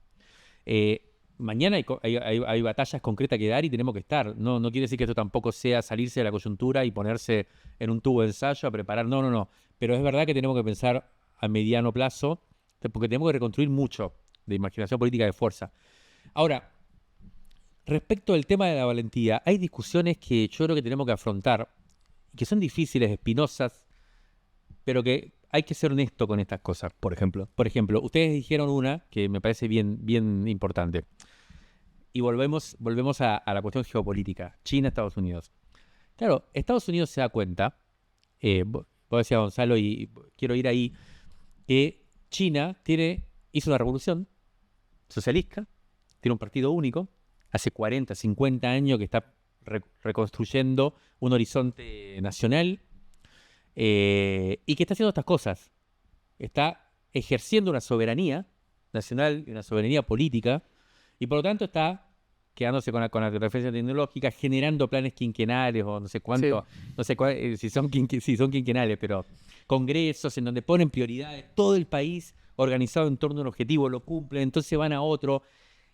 Mañana hay batallas concretas que dar y tenemos que estar. No quiere decir que esto tampoco sea salirse de la coyuntura y ponerse en un tubo de ensayo a preparar. No. Pero es verdad que tenemos que pensar a mediano plazo, porque tenemos que reconstruir mucho de imaginación política de fuerza. Ahora, respecto al tema de la valentía, hay discusiones que yo creo que tenemos que afrontar, que son difíciles, espinosas, pero que hay que ser honesto con estas cosas. Por ejemplo. Por ejemplo, ustedes dijeron una que me parece bien importante. Y volvemos a la cuestión geopolítica. China, Estados Unidos. Claro, Estados Unidos se da cuenta, vos decías, Gonzalo, y quiero ir ahí, que China hizo una revolución socialista, tiene un partido único, hace 40, 50 años que está reconstruyendo un horizonte nacional, y que está haciendo estas cosas. Está ejerciendo una soberanía nacional y una soberanía política, y por lo tanto está quedándose con la referencia tecnológica, generando planes quinquenales o no sé cuánto, no sé si son quinquenales, pero congresos en donde ponen prioridades, todo el país organizado en torno a un objetivo, lo cumplen, entonces van a otro.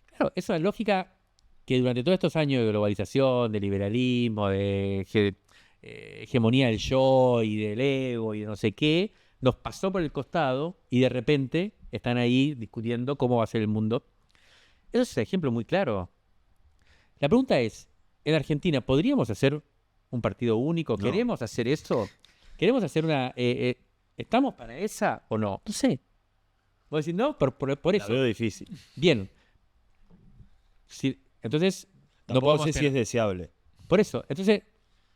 Claro, esa es la lógica que durante todos estos años de globalización, de liberalismo, de hegemonía del yo y del ego y de no sé qué, nos pasó por el costado y de repente están ahí discutiendo cómo va a ser el mundo. Eso es un ejemplo muy claro. La pregunta es, en Argentina, ¿podríamos hacer un partido único? No. ¿Queremos hacer eso? ¿Queremos hacer una... ¿estamos para esa o no? No sé. Vos decís, no, por La eso. veo difícil. Bien. Sí, entonces, no Tampoco podemos sé hacer... si es deseable. Por eso, entonces,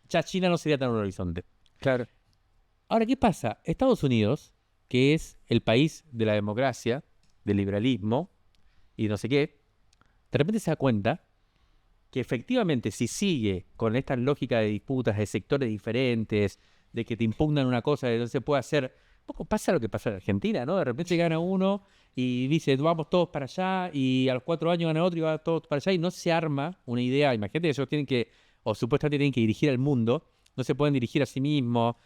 ya China no sería tan un horizonte. Claro. Ahora, ¿qué pasa? Estados Unidos, que es el país de la democracia, del liberalismo y no sé qué, de repente se da cuenta que efectivamente si sigue con esta lógica de disputas de sectores diferentes, de que te impugnan una cosa que no se puede hacer, un poco pasa lo que pasa en Argentina, ¿no? De repente gana uno y dice, vamos todos para allá, y a los 4 años gana otro y va todos para allá, y no se arma una idea. Imagínate que ellos tienen que, o supuestamente tienen que dirigir al mundo, no se pueden dirigir a sí mismos.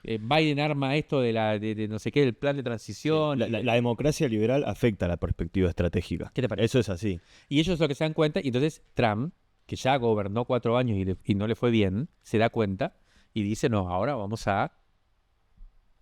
Biden arma esto de no sé qué, el plan de transición. Sí. La democracia liberal afecta la perspectiva estratégica. ¿Qué te parece? Eso es así. Y ellos es lo que se dan cuenta, y entonces Trump, que ya gobernó 4 años y no le fue bien, se da cuenta y dice, no, ahora vamos a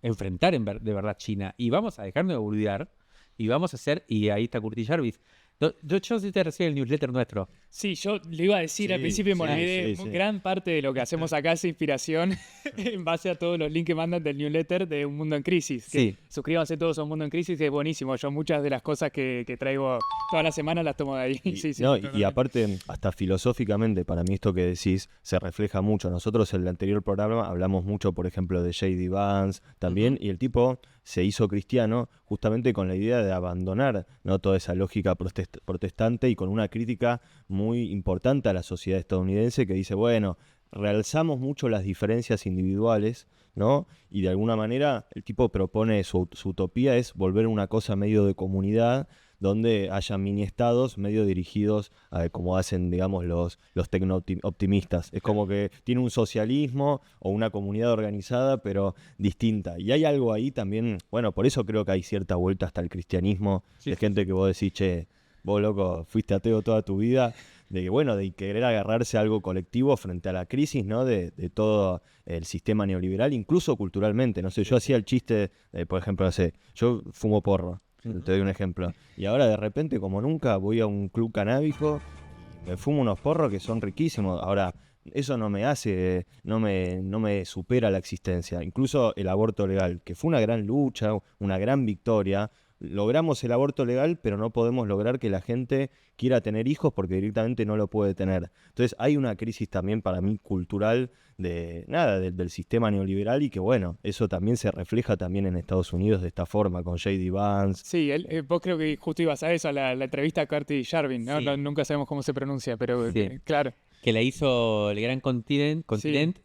enfrentar de verdad China y vamos a dejarnos de boludear y vamos a hacer, y ahí está Curtis Jarvis. Yo no sé si te recibe el newsletter nuestro. Sí, yo le iba a decir al principio y me olvidé. sí. Gran parte de lo que hacemos acá es inspiración en base a todos los links que mandan del newsletter de Un Mundo en Crisis. Sí. Suscríbanse todos a Un Mundo en Crisis, que es buenísimo. Yo muchas de las cosas que traigo toda la semana las tomo de ahí. Sí, No, y totalmente. aparte, hasta filosóficamente, para mí esto que decís se refleja mucho. Nosotros en el anterior programa hablamos mucho, por ejemplo, de J.D. Vance también, y el tipo se hizo cristiano justamente con la idea de abandonar, ¿no?, toda esa lógica protestante y con una crítica muy importante a la sociedad estadounidense que dice, bueno, realzamos mucho las diferencias individuales, ¿no? Y de alguna manera el tipo propone, su utopía es volver a una cosa medio de comunidad, donde haya mini estados medio dirigidos a como hacen, digamos, los tecno-optimistas. Es como que tiene un socialismo o una comunidad organizada, pero distinta. Y hay algo ahí también, bueno, por eso creo que hay cierta vuelta hasta el cristianismo, de gente que vos decís, che, vos loco, fuiste ateo toda tu vida, de que bueno, de querer agarrarse a algo colectivo frente a la crisis, ¿no?, de todo el sistema neoliberal, incluso culturalmente. No sé, yo hacía el chiste, por ejemplo, no sé, yo fumo porro. Te doy un ejemplo. Y ahora de repente, como nunca, voy a un club canábico y me fumo unos porros que son riquísimos. Ahora, eso no me hace, no me supera la existencia. Incluso el aborto legal, que fue una gran lucha, una gran victoria. Logramos el aborto legal, pero no podemos lograr que la gente quiera tener hijos porque directamente no lo puede tener. Entonces hay una crisis también para mí cultural del sistema neoliberal, y que bueno, eso también se refleja también en Estados Unidos de esta forma, con J.D. Vance. Sí, vos creo que justo ibas a eso, a la entrevista a Curtis Jarvis, ¿no? Sí. Nunca sabemos cómo se pronuncia, pero Sí. claro. que la hizo el Gran Continent,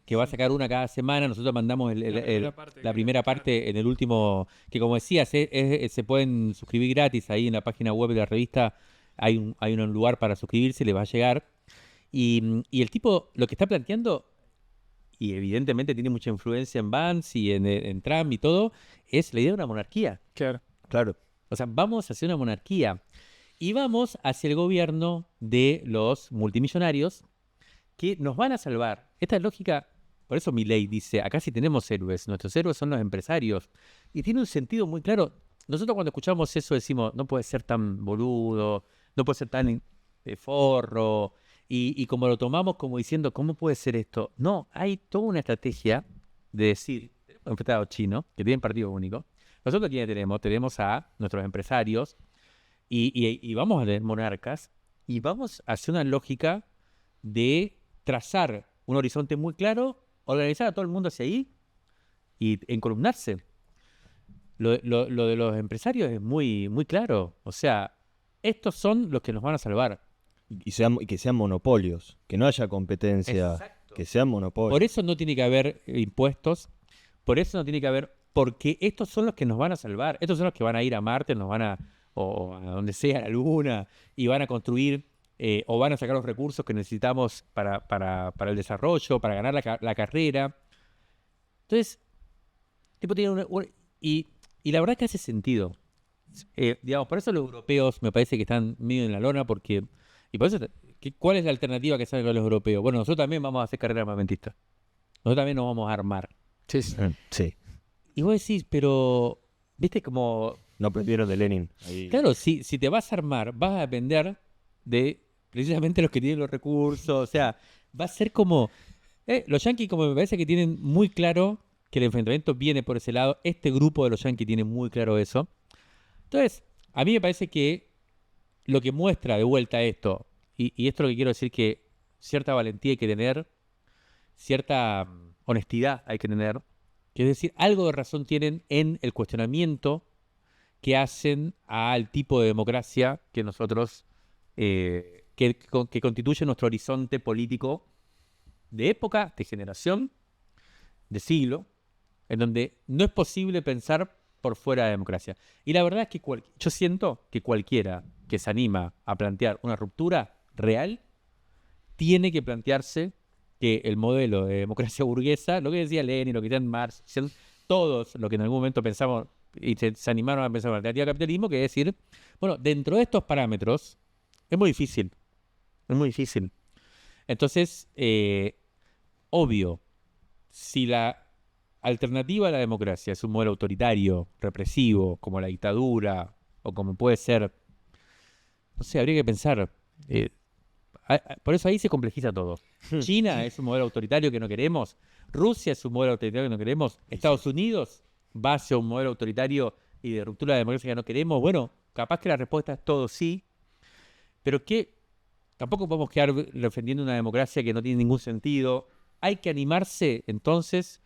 que va a sacar una cada semana. Nosotros mandamos la primera parte en el último, que como decías, se pueden suscribir gratis ahí en la página web de la revista. Hay un lugar para suscribirse, le va a llegar. Y el tipo lo que está planteando, y evidentemente tiene mucha influencia en Vance y en Trump y todo, es la idea de una monarquía. Claro. Claro. O sea, vamos hacia una monarquía. Y vamos hacia el gobierno de los multimillonarios que nos van a salvar. Esta es lógica, por eso Milei dice, acá sí tenemos héroes, nuestros héroes son los empresarios. Y tiene un sentido muy claro. Nosotros cuando escuchamos eso decimos, no puede ser tan boludo, no puede ser tan forro. Y como lo tomamos como diciendo, ¿cómo puede ser esto? No, hay toda una estrategia de decir, tenemos un Estado chino, que tiene partido único. Nosotros ¿quiénes tenemos? Tenemos a nuestros empresarios y vamos a tener monarcas y vamos a hacer una lógica de trazar un horizonte muy claro, organizar a todo el mundo hacia ahí y encolumnarse. Lo de los empresarios es muy, muy claro. O sea, estos son los que nos van a salvar. Y que sean monopolios, que no haya competencia, Exacto. que sean monopolios. Por eso no tiene que haber impuestos, por eso no tiene que haber, porque estos son los que nos van a salvar, estos son los que van a ir a Marte, o a donde sea, a la Luna, y van a construir, o van a sacar los recursos que necesitamos para el desarrollo, para ganar la carrera. Entonces, tipo tiene y la verdad que hace sentido. Digamos, por eso los europeos me parece que están medio en la lona, porque... Y por eso, ¿cuál es la alternativa que sale con los europeos? Bueno, nosotros también vamos a hacer carrera armamentista. Nosotros también nos vamos a armar. Sí. Sí. Y vos decís, pero, ¿viste como...? No aprendieron de Lenin. Ahí. Claro, si te vas a armar, vas a depender de precisamente los que tienen los recursos. O sea, va a ser como... los yanquis como me parece que tienen muy claro que el enfrentamiento viene por ese lado. Este grupo de los yanquis tiene muy claro eso. Entonces, a mí me parece que lo que muestra de vuelta esto, y esto es lo que quiero decir, que cierta valentía hay que tener, cierta honestidad hay que tener, que es decir, algo de razón tienen en el cuestionamiento que hacen al tipo de democracia que nosotros, que constituye nuestro horizonte político de época, de generación, de siglo, en donde no es posible pensar por fuera de la democracia. Y la verdad es que yo siento que cualquiera que se anima a plantear una ruptura real tiene que plantearse que el modelo de democracia burguesa, lo que decía Lenin, lo que decían Marx, todos lo que en algún momento pensamos y se animaron a pensar en la alternativa al capitalismo, que es decir, bueno, dentro de estos parámetros es muy difícil. Es muy difícil. Entonces, obvio, si la alternativa a la democracia es un modelo autoritario, represivo, como la dictadura, o como puede ser, no sé, habría que pensar. Por eso ahí se complejiza todo. China es un modelo autoritario que no queremos. Rusia es un modelo autoritario que no queremos. Estados Unidos va hacia un modelo autoritario y de ruptura de democracia que no queremos. Bueno, capaz que la respuesta es todo sí, pero que tampoco podemos quedar defendiendo una democracia que no tiene ningún sentido. Hay que animarse entonces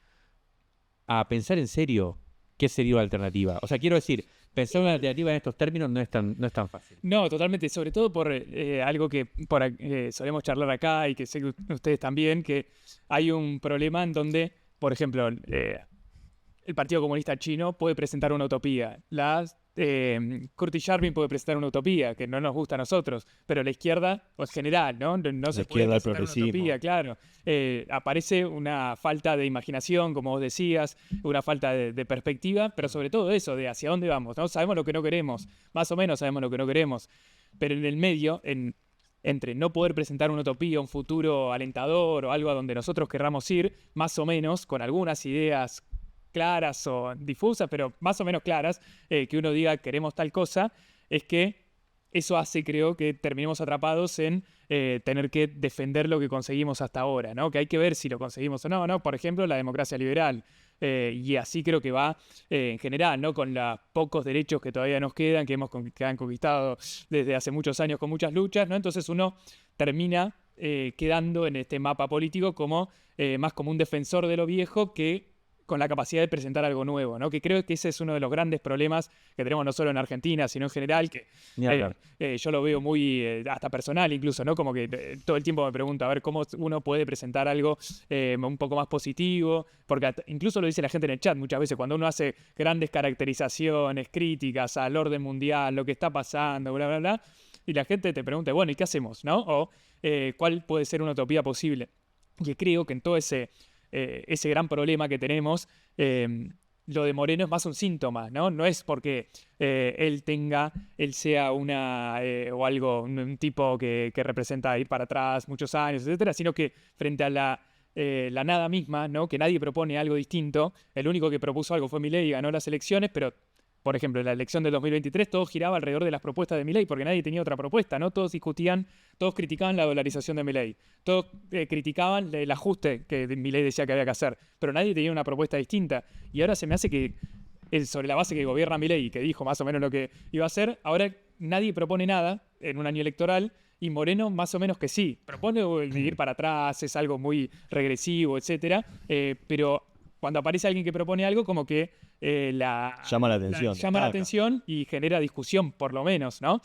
a pensar en serio qué sería la alternativa. O sea, quiero decir, pensar una alternativa en estos términos no es tan fácil. No, totalmente, sobre todo por algo que solemos charlar acá y que sé que ustedes también, que hay un problema en donde, por ejemplo, el Partido Comunista Chino puede presentar una utopía, Curtis Yarvin puede presentar una utopía que no nos gusta a nosotros, pero la izquierda, o en general, no se puede presentar una utopía, claro. Aparece una falta de imaginación, como vos decías, una falta de perspectiva, pero sobre todo eso, de hacia dónde vamos, ¿no? Sabemos lo que no queremos, más o menos sabemos lo que no queremos, pero en el medio, entre no poder presentar una utopía, un futuro alentador o algo a donde nosotros querramos ir, más o menos, con algunas ideas claras o difusas, pero más o menos claras, que uno diga queremos tal cosa, es que eso hace, creo, que terminemos atrapados en tener que defender lo que conseguimos hasta ahora, ¿no? Que hay que ver si lo conseguimos o no, ¿no? Por ejemplo, la democracia liberal. Y así creo que va en general, ¿no? Con los pocos derechos que todavía nos quedan, que han conquistado desde hace muchos años con muchas luchas, ¿no? Entonces uno termina quedando en este mapa político como más como un defensor de lo viejo que con la capacidad de presentar algo nuevo, ¿no? Que creo que ese es uno de los grandes problemas que tenemos no solo en Argentina, sino en general, que Ni hablar. yo lo veo muy, hasta personal incluso, ¿no? Como que todo el tiempo me pregunto, a ver, ¿cómo uno puede presentar algo un poco más positivo? Porque incluso lo dice la gente en el chat muchas veces, cuando uno hace grandes caracterizaciones, críticas al orden mundial, lo que está pasando, bla, bla, bla, y la gente te pregunta, bueno, ¿y qué hacemos, no? O ¿cuál puede ser una utopía posible? Y creo que en todo ese gran problema que tenemos, lo de Moreno es más un síntoma, ¿no? No es porque él sea o algo, un tipo que representa ir para atrás muchos años, etcétera, sino que frente a la nada misma, ¿no? Que nadie propone algo distinto. El único que propuso algo fue Milei y ganó las elecciones, pero por ejemplo, en la elección del 2023 todo giraba alrededor de las propuestas de Milei porque nadie tenía otra propuesta, ¿no? Todos discutían, todos criticaban la dolarización de Milei, todos criticaban el ajuste que Milei decía que había que hacer, pero nadie tenía una propuesta distinta. Y ahora se me hace que, sobre la base que gobierna Milei y que dijo más o menos lo que iba a hacer, ahora nadie propone nada en un año electoral y Moreno más o menos que sí. Propone ir para atrás, es algo muy regresivo, etcétera, pero cuando aparece alguien que propone algo, como que llama la atención. Llama la atención y genera discusión, por lo menos, ¿no?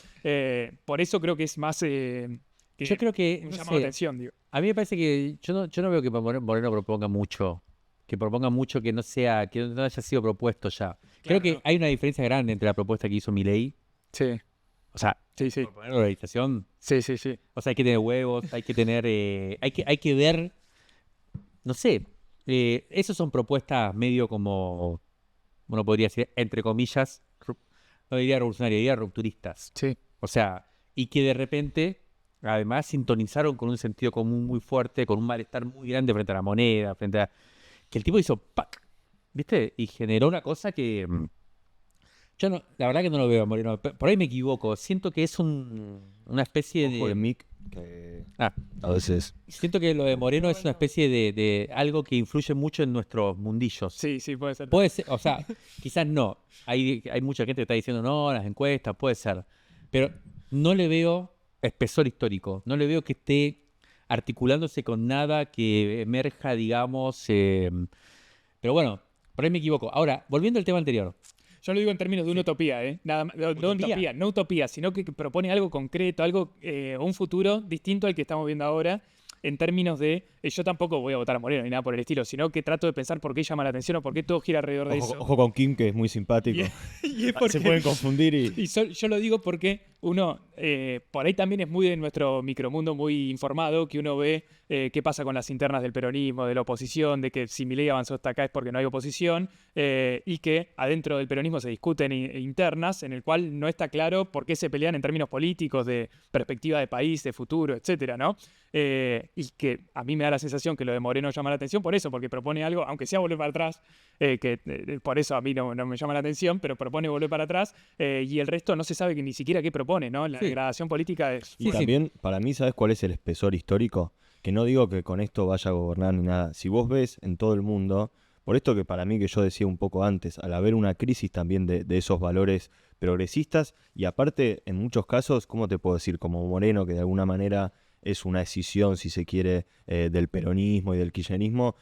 Por eso creo que es más Yo creo que, un no llamado de sé, atención, digo. a mí me parece que yo no veo que Moreno proponga mucho, que no sea, que no haya sido propuesto ya. Creo que Claro. hay una diferencia grande entre la propuesta que hizo Milei, Sí, o sea, sí, sí. proponer la dolarización, Sí, sí, sí. o sea, hay que tener huevos, hay que tener, hay que ver, no sé, esas son propuestas medio como, uno podría decir, entre comillas, no diría revolucionarias, diría rupturistas. Sí. O sea, y que de repente, además, sintonizaron con un sentido común muy fuerte, con un malestar muy grande frente a la moneda, frente a... Que el tipo hizo ¡pac! ¿Viste? Y generó una cosa que... Yo no, la verdad que no lo veo a Moreno. Por ahí me equivoco. Siento que es una especie Ojo de... el mic, que Ah, a veces... siento que lo de Moreno es una especie de algo que influye mucho en nuestros mundillos. Sí, sí, puede ser. Puede ser, o sea, quizás no. Hay mucha gente que está diciendo no, las encuestas, puede ser. Pero no le veo espesor histórico. No le veo que esté articulándose con nada que emerja, digamos. Pero bueno, por ahí me equivoco. Ahora, volviendo al tema anterior. Yo lo digo en términos de una utopía, ¿eh? Nada más, no utopía, sino que propone algo concreto, algo, un futuro distinto al que estamos viendo ahora, en términos de, yo tampoco voy a votar a Moreno ni nada por el estilo, sino que trato de pensar por qué llama la atención o por qué todo gira alrededor de eso. Ojo con Kim, que es muy simpático. Y es Se porque- pueden confundir y... yo lo digo porque uno, por ahí también es muy de nuestro micromundo muy informado, que uno ve qué pasa con las internas del peronismo, de la oposición, de que si Milei avanzó hasta acá es porque no hay oposición, y que adentro del peronismo se discuten internas, en el cual no está claro por qué se pelean en términos políticos, de perspectiva de país, de futuro, etcétera, ¿no? Y que a mí me da la sensación que lo de Moreno llama la atención por eso, porque propone algo, aunque sea volver para atrás, por eso a mí no me llama la atención, pero propone volver para atrás, y el resto no se sabe ni siquiera qué propone, ¿no? La Sí. degradación política es... Y Sí, sí. también, para mí, ¿sabes cuál es el espesor histórico? Que no digo que con esto vaya a gobernar ni nada. Si vos ves en todo el mundo, por esto que para mí que yo decía un poco antes, al haber una crisis también de esos valores progresistas, y aparte, en muchos casos, ¿cómo te puedo decir? Como Moreno, que de alguna manera es una escisión, si se quiere, del peronismo y del kirchnerismo,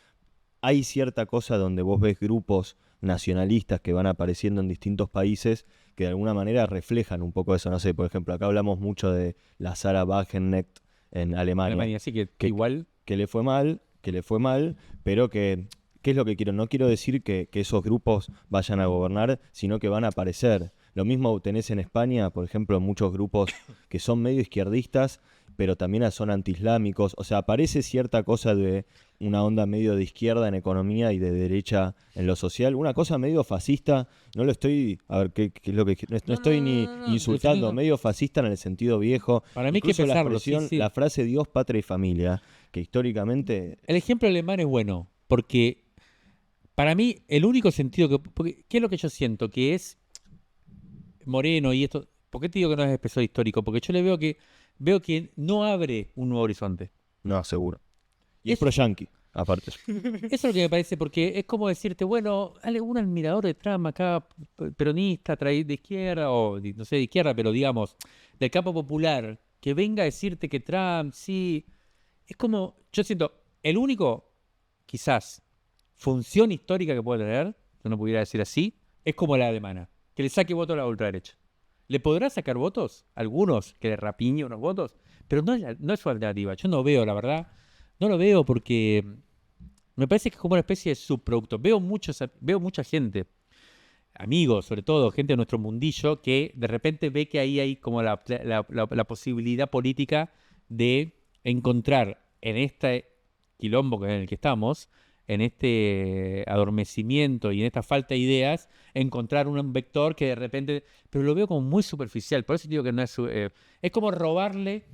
hay cierta cosa donde vos ves grupos nacionalistas que van apareciendo en distintos países que de alguna manera reflejan un poco eso. No sé, por ejemplo, acá hablamos mucho de la Sarah Wagenknecht en Alemania, Alemania, así que que- igual... que le fue mal, pero que, ¿qué es lo que quiero? No quiero decir que esos grupos vayan a gobernar, sino que van a aparecer. Lo mismo tenés en España, por ejemplo, muchos grupos que son medio izquierdistas, pero también son antiislámicos. O sea, aparece cierta cosa de una onda medio de izquierda en economía y de derecha en lo social. Una cosa medio fascista. No lo estoy... A ver, ¿qué es lo que... No estoy ni no, insultando. definiendo. Medio fascista en el sentido viejo. Para mí hay que Incluso la pensarlo, sí, expresión, sí. la frase Dios, patria y familia, que históricamente... El ejemplo alemán es bueno, porque para mí el único sentido ¿qué es lo que yo siento? Que es Moreno y esto... ¿Por qué te digo que no es espesor histórico? Porque yo le veo que no abre un nuevo horizonte. No, seguro. Y es Es- pro-yankee, aparte. Eso es lo que me parece, porque es como decirte, bueno, hay un admirador de Trump acá, peronista, de izquierda, o no sé de izquierda, pero digamos, del campo popular, que venga a decirte que Trump, sí. Es como, yo siento, el único, quizás, función histórica que puede tener, si uno pudiera decir así, es como la alemana, que le saque votos a la ultraderecha. ¿Le podrá sacar votos? Algunos, que le rapiñe unos votos, pero no es su alternativa. Yo no veo, la verdad, no lo veo porque me parece que es como una especie de subproducto. Veo mucha gente, amigos, sobre todo, gente de nuestro mundillo, que de repente ve que ahí hay como la posibilidad política de encontrar en este quilombo en el que estamos, en este adormecimiento y en esta falta de ideas, encontrar un vector que de repente... Pero lo veo como muy superficial, por eso digo que no es... es como robarle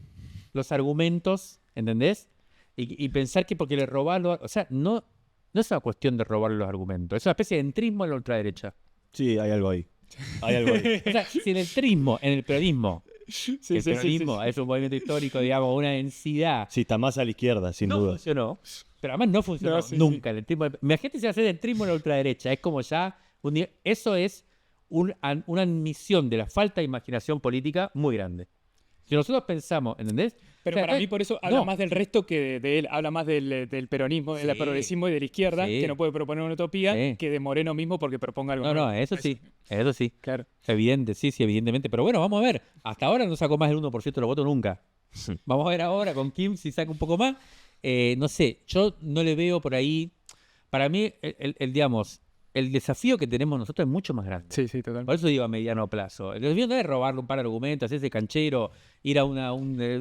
los argumentos, ¿entendés? Y pensar que porque le robás los... O sea, no es una cuestión de robarle los argumentos, es una especie de entrismo en la ultraderecha. Sí, hay algo ahí. Hay algo ahí. O sea, si en el trismo, en el peronismo, Sí, el sí, peronismo sí. es un movimiento histórico, digamos, una densidad... Sí, está más a la izquierda, sin no duda. funcionó, pero además no funcionó No, sí, nunca. El entrismo, imagínate si hacer el entrismo en la ultraderecha, es como ya... eso es una admisión de la falta de imaginación política muy grande. Si nosotros pensamos, ¿entendés? Pero O sea, para mí por eso habla no. más del resto que de él, habla más del peronismo, del Sí. progresismo y de la izquierda, Sí. que no puede proponer una utopía, Sí. que de Moreno mismo porque proponga algo No, nuevo. eso sí, eso sí. Claro. Evidente, sí, evidentemente. Pero bueno, vamos a ver. Hasta ahora no sacó más del 1% de los votos nunca. Vamos a ver ahora con Kim si saca un poco más. No sé, yo no le veo por ahí. Para mí, digamos, el desafío que tenemos nosotros es mucho más grande. Sí, Por totalmente. eso digo a mediano plazo. El desafío no es robarle un par de argumentos, hacerse canchero, ir a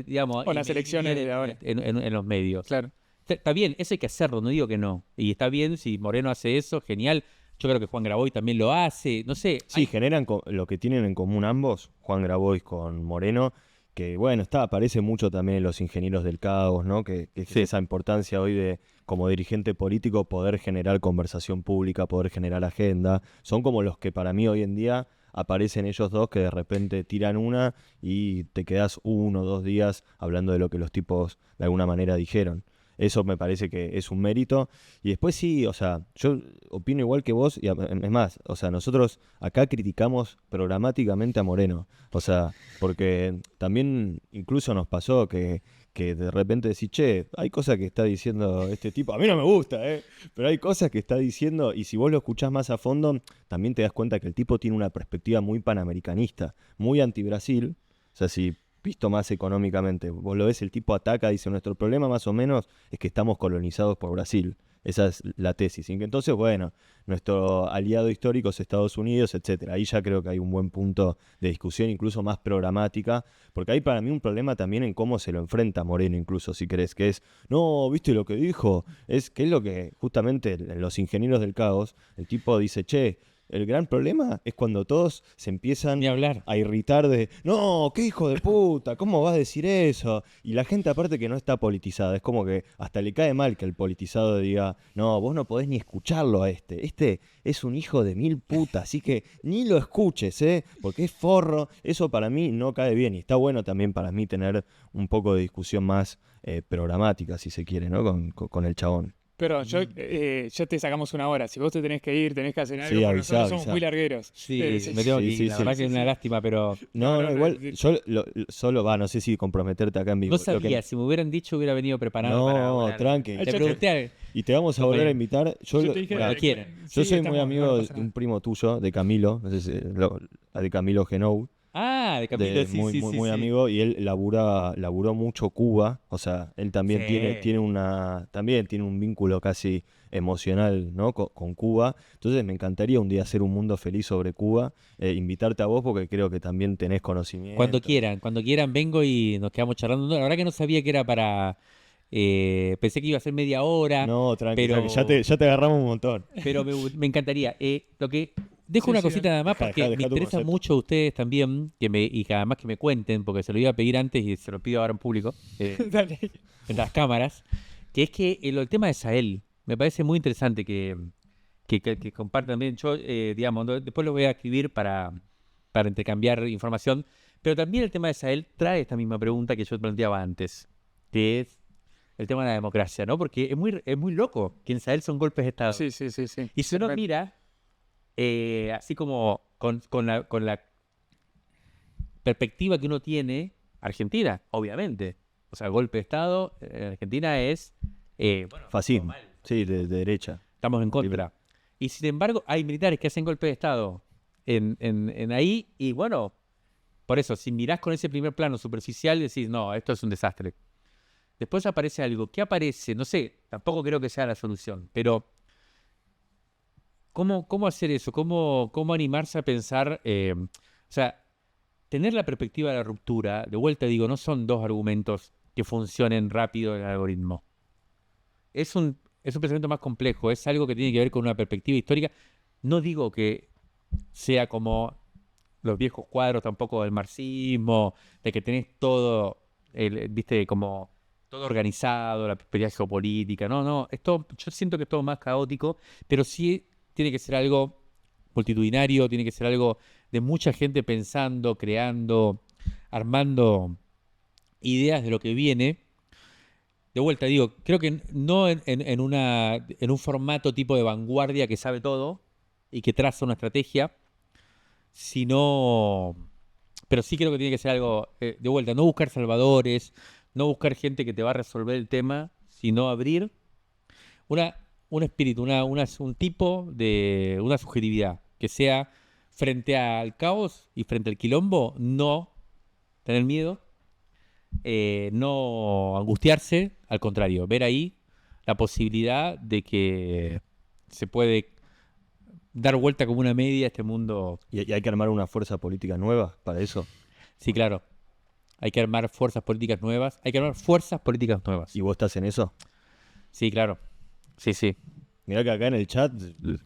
digamos... O las y elecciones de ahora. en los medios. Claro. Está bien, eso hay que hacerlo, no digo que no. Y está bien si Moreno hace eso, genial. Yo creo que Juan Graboy también lo hace. No sé. Sí, generan lo que tienen en común ambos, Juan Grabois con Moreno, que bueno, aparece mucho también en los ingenieros del caos, ¿no? Que Sí. esa importancia hoy de, como dirigente político, poder generar conversación pública, poder generar agenda. Son como los que para mí hoy en día aparecen ellos dos que de repente tiran una y te quedas 1 o 2 días hablando de lo que los tipos de alguna manera dijeron. Eso me parece que es un mérito. Y después sí, o sea, yo opino igual que vos, y es más, o sea, nosotros acá criticamos programáticamente a Moreno. O sea, porque también incluso nos pasó que de repente decís, che, hay cosas que está diciendo este tipo, a mí no me gusta, pero hay cosas que está diciendo, y si vos lo escuchás más a fondo, también te das cuenta que el tipo tiene una perspectiva muy panamericanista, muy anti-Brasil. O sea, si visto más económicamente, vos lo ves, el tipo ataca, dice, nuestro problema más o menos es que estamos colonizados por Brasil. Esa es la tesis. Y que entonces, bueno, nuestro aliado histórico es Estados Unidos, etcétera. Ahí ya creo que hay un buen punto de discusión, incluso más programática, porque hay para mí un problema también en cómo se lo enfrenta Moreno, incluso, si querés, que es, no, ¿viste lo que dijo? Es que es lo que justamente en los ingenieros del caos, el tipo dice, che, el gran problema es cuando todos se empiezan Ni hablar. a irritar de, no, qué hijo de puta, ¿cómo vas a decir eso? Y la gente aparte que no está politizada, es como que hasta le cae mal que el politizado diga, no, vos no podés ni escucharlo a este es un hijo de 1000 putas, así que ni lo escuches, porque es forro. Eso para mí no cae bien y está bueno también para mí tener un poco de discusión más programática, si se quiere, ¿no? Con el chabón. Pero ya te sacamos 1 hora. Si vos te tenés que ir, tenés que hacer algo, Sí, porque avisá, nosotros somos avisá. muy largueros. Sí, Sí, me tengo sí, que ir. sí, La sí, verdad que es una lástima, pero No, no, igual, no, yo solo no sé si comprometerte acá en vivo. no Lo que- sabía. Si me hubieran dicho, hubiera venido preparado para No, hablar. tranqui. Yo Le te- pregunté Y te vamos a volver a invitar. Yo te dije Mirá, Cuando quieran. yo sí, soy muy estamos, amigo no de pasa un nada. primo tuyo, de Camilo, no sé si, de Camilo Genou, de Camilo, sí, muy, sí, muy, sí, muy sí. amigo, y él laburó mucho Cuba, o sea, él también Sí. también tiene un vínculo casi emocional, ¿no? con Cuba. Entonces me encantaría un día hacer un mundo feliz sobre Cuba, invitarte a vos porque creo que también tenés conocimiento. Cuando quieran vengo y nos quedamos charlando. No, la verdad que no sabía que era para... pensé que iba a ser media hora, No, tranqui, pero, tranqui, ya te agarramos un montón. pero me encantaría. Dejo Sí, una sí, cosita nada más Dejá porque me tu interesa concepto. mucho a ustedes también y que además que me cuenten, porque se lo iba a pedir antes y se lo pido ahora en público, Dale. en las cámaras, que es que el tema de Sahel me parece muy interesante que compartan también. Yo, digamos, después lo voy a escribir para intercambiar información, pero también el tema de Sahel trae esta misma pregunta que yo planteaba antes, que es el tema de la democracia, ¿no? Porque es muy loco que en Sahel son golpes de Estado. Sí. Y si uno mira, así como con la perspectiva que uno tiene, Argentina, obviamente. O sea, golpe de Estado en Argentina es... Fascismo, sí, de derecha. estamos en contra. Y sin embargo, hay militares que hacen golpe de Estado en ahí, y bueno, por eso, si mirás con ese primer plano superficial, decís, no, esto es un desastre. Después aparece algo. ¿Qué aparece? No sé, tampoco creo que sea la solución, pero ¿cómo hacer eso? ¿Cómo animarse a pensar? O sea, tener la perspectiva de la ruptura, de vuelta digo, no son dos argumentos que funcionen rápido en el algoritmo. Es un pensamiento más complejo, es algo que tiene que ver con una perspectiva histórica. No digo que sea como los viejos cuadros tampoco del marxismo, de que tenés todo, viste, como todo organizado, la perspectiva geopolítica. No, yo siento que es todo más caótico, pero sí tiene que ser algo multitudinario, tiene que ser algo de mucha gente pensando, creando, armando ideas de lo que viene. De vuelta, digo, creo que no en un formato tipo de vanguardia que sabe todo y que traza una estrategia, sino... Pero sí creo que tiene que ser algo, de vuelta, no buscar salvadores, no buscar gente que te va a resolver el tema, sino abrir un espíritu, un tipo de una subjetividad que sea frente al caos y frente al quilombo, no tener miedo, no angustiarse, al contrario, ver ahí la posibilidad de que se puede dar vuelta como una media a este mundo. ¿Y hay que armar una fuerza política nueva para eso? Sí, claro. Hay que armar fuerzas políticas nuevas. Hay que armar fuerzas políticas nuevas. ¿Y vos estás en eso? Sí, claro. Sí. Mirá que acá en el chat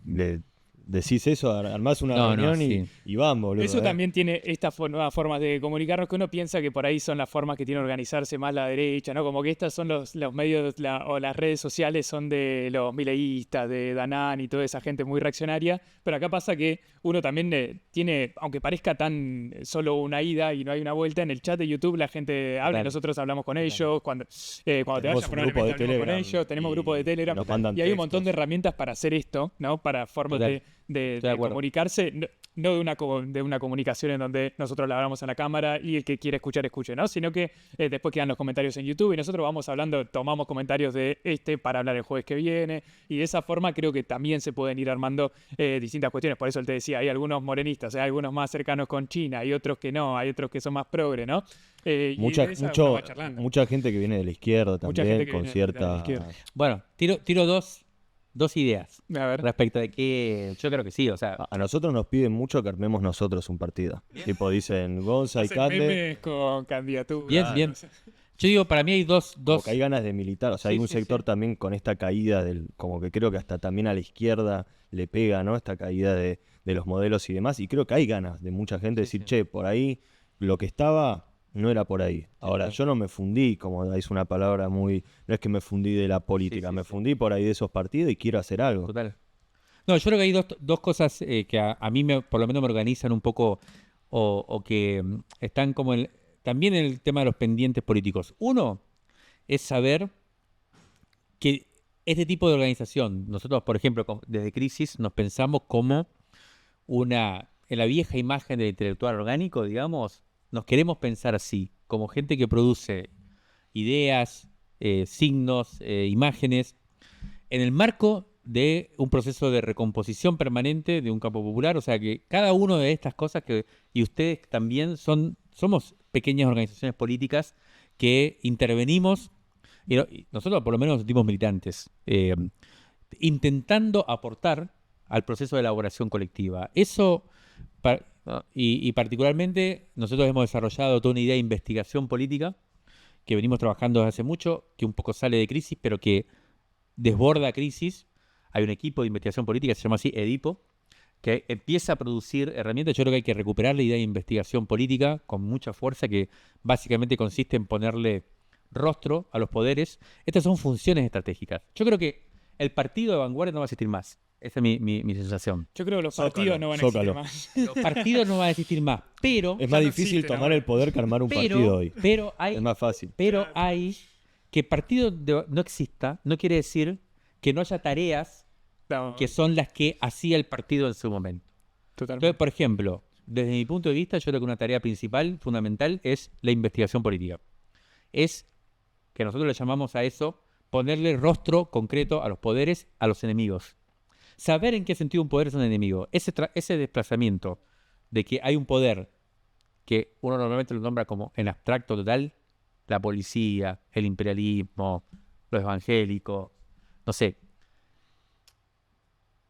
le decís eso, armás una reunión y vamos, boludo. Eso también tiene estas nuevas formas de comunicarnos que uno piensa que por ahí son las formas que tiene organizarse más la derecha, ¿no? Como que estas son los medios o las redes sociales son de los mileístas, de Danán y toda esa gente muy reaccionaria, pero acá pasa que uno también tiene, aunque parezca tan solo una ida y no hay una vuelta, en el chat de YouTube la gente habla, nosotros hablamos con ellos, cuando te vayas probablemente hablamos con ellos, tenemos grupo de Telegram y hay un montón de herramientas para hacer esto, ¿no? Para formas de comunicarse, no de una comunicación en donde nosotros la hablamos en la cámara y el que quiere escuchar, escuche, ¿no? Sino que después quedan los comentarios en YouTube y nosotros vamos hablando, tomamos comentarios de para hablar el jueves que viene y de esa forma creo que también se pueden ir armando distintas cuestiones. Por eso él te decía, hay algunos morenistas, hay algunos más cercanos con China, hay otros que no, hay otros que son más progre, ¿no? Mucha gente que viene de la izquierda también, con cierta... Bueno, tiro dos ideas a ver. Respecto de que yo creo que sí, o sea... A nosotros nos piden mucho que armemos nosotros un partido. Tipo dicen Gonza y Catle. Con candidatura. Bien. Yo digo, para mí hay dos... Como que hay ganas de militar, o sea, hay un sector también con esta caída como que creo que hasta también a la izquierda le pega, ¿no? Esta caída de los modelos y demás, y creo que hay ganas de mucha gente decir, che, por ahí lo que estaba no era por ahí. Ahora, yo no me fundí, como es una palabra muy... No es que me fundí de la política, me fundí por ahí de esos partidos y quiero hacer algo. Total. No, yo creo que hay dos cosas que a mí por lo menos me organizan un poco o que están como también en el tema de los pendientes políticos. Uno es saber que este tipo de organización, nosotros, por ejemplo, desde Crisis, nos pensamos como en la vieja imagen del intelectual orgánico, digamos, nos queremos pensar así, como gente que produce ideas, signos, imágenes, en el marco de un proceso de recomposición permanente de un campo popular. O sea que cada una de estas cosas y ustedes también somos pequeñas organizaciones políticas que intervenimos, y nosotros por lo menos nos sentimos militantes, intentando aportar al proceso de elaboración colectiva. Eso... Y particularmente nosotros hemos desarrollado toda una idea de investigación política que venimos trabajando desde hace mucho, que un poco sale de Crisis, pero que desborda Crisis. Hay un equipo de investigación política que se llama así Edipo, que empieza a producir herramientas. Yo creo que hay que recuperar la idea de investigación política con mucha fuerza, que básicamente consiste en ponerle rostro a los poderes. Estas son funciones estratégicas. Yo creo que el partido de vanguardia no va a existir más. Esa es mi sensación. Yo creo que los partidos no van a existir más. Los partidos no van a existir más, pero... Es más difícil tomar el poder que armar un partido hoy. Es más fácil. Pero hay que partido no exista, no quiere decir que no haya tareas que son las que hacía el partido en su momento. Totalmente. Entonces, por ejemplo, desde mi punto de vista, yo creo que una tarea principal, fundamental, es la investigación política. Es que nosotros le llamamos a eso ponerle rostro concreto a los poderes, a los enemigos. Saber en qué sentido un poder es un enemigo. Ese desplazamiento de que hay un poder que uno normalmente lo nombra como en abstracto total, la policía, el imperialismo, los evangélicos, no sé,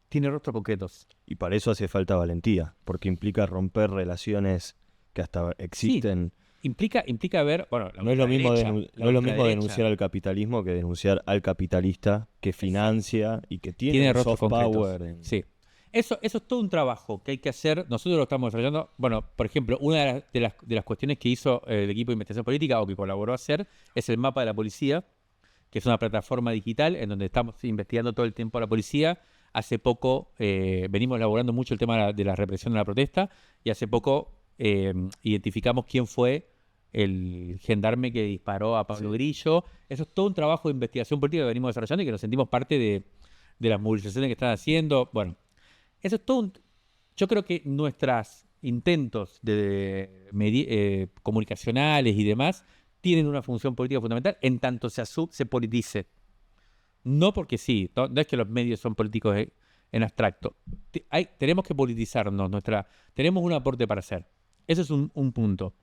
tiene rostros concretos. Y para eso hace falta valentía, porque implica romper relaciones que hasta existen. Implica ver, bueno, No es lo mismo, ultraderecha, no la es lo mismo ultraderecha denunciar al capitalismo que denunciar al capitalista que financia y que tiene tiene un rostros soft concretos. power. Sí. Eso es todo un trabajo que hay que hacer. Nosotros lo estamos desarrollando. Bueno, por ejemplo, una de las cuestiones que hizo el equipo de investigación política o que colaboró a hacer es el mapa de la policía, que es una plataforma digital en donde estamos investigando todo el tiempo a la policía. Hace poco venimos elaborando mucho el tema de la represión de la protesta y hace poco identificamos quién fue el gendarme que disparó a Pablo Grillo. Eso es todo un trabajo de investigación política que venimos desarrollando y que nos sentimos parte de las movilizaciones que están haciendo. Bueno, eso es todo yo creo que nuestros intentos comunicacionales y demás tienen una función política fundamental en tanto se politice. No porque sí, no es que los medios son políticos en abstracto. Tenemos que politizarnos, tenemos un aporte para hacer. Eso es un punto.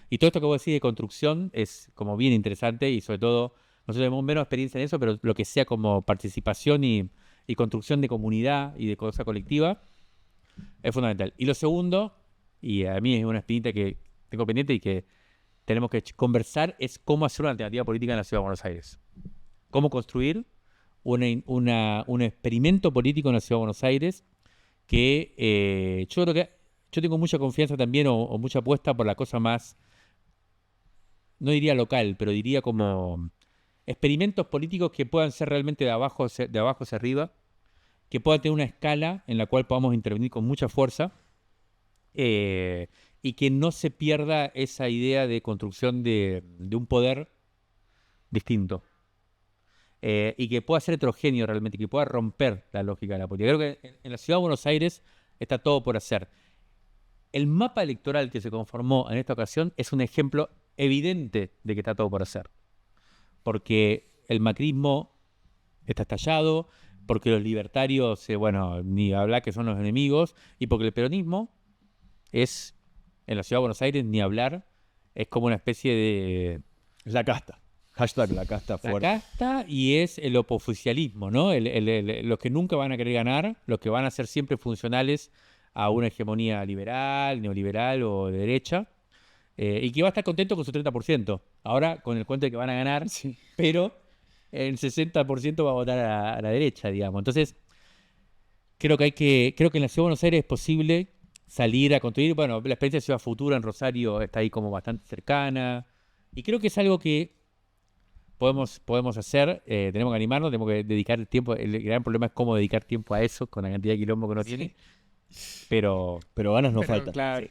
Y todo esto que vos decís de construcción es como bien interesante y sobre todo nosotros tenemos menos experiencia en eso, pero lo que sea como participación y construcción de comunidad y de cosa colectiva es fundamental. Y lo segundo, y a mí es una espinita que tengo pendiente y que tenemos que conversar, es cómo hacer una alternativa política en la Ciudad de Buenos Aires. Cómo construir un experimento político en la Ciudad de Buenos Aires que yo creo que yo tengo mucha confianza también o mucha apuesta por la cosa más, no diría local, pero diría como experimentos políticos que puedan ser realmente de abajo hacia arriba, que puedan tener una escala en la cual podamos intervenir con mucha fuerza y que no se pierda esa idea de construcción de un poder distinto. Y que pueda ser heterogéneo realmente, que pueda romper la lógica de la política. Creo que en la Ciudad de Buenos Aires está todo por hacer. El mapa electoral que se conformó en esta ocasión es un ejemplo evidente de que está todo por hacer. Porque el macrismo está estallado, porque los libertarios, bueno, ni hablar que son los enemigos, y porque el peronismo es, en la Ciudad de Buenos Aires, ni hablar, es como una especie de... Es la casta. Hashtag la casta fuerte. La casta y es el opoficialismo, ¿no? Los que nunca van a querer ganar, los que van a ser siempre funcionales a una hegemonía liberal, neoliberal o de derecha, y que va a estar contento con su 30%. Ahora, con el cuento de que van a ganar, Sí. pero el 60% va a votar a la derecha, digamos. Entonces, creo que en la Ciudad de Buenos Aires es posible salir a construir. Bueno, la experiencia de Ciudad Futura en Rosario está ahí como bastante cercana. Y creo que es algo que podemos hacer. Tenemos que animarnos, tenemos que dedicar el tiempo. El gran problema es cómo dedicar tiempo a eso con la cantidad de quilombo que uno tiene. Pero ganas no Pero, faltan. claro.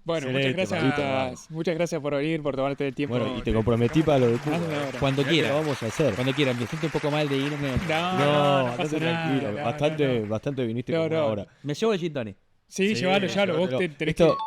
Bueno, Excelente, muchas gracias por venir, por tomarte el tiempo. Bueno, y te comprometí para lo de Cuba. Más de una hora. cuando Mirá que quieran, lo vamos a hacer. cuando quieran. Me siento un poco mal de irme. No andate pasa tranquilo. nada. Bastante viniste No, con no. una hora. Me llevo el gin tonic. Sí, Sí, llévalo, vos llévatelo. tenés Esto- que...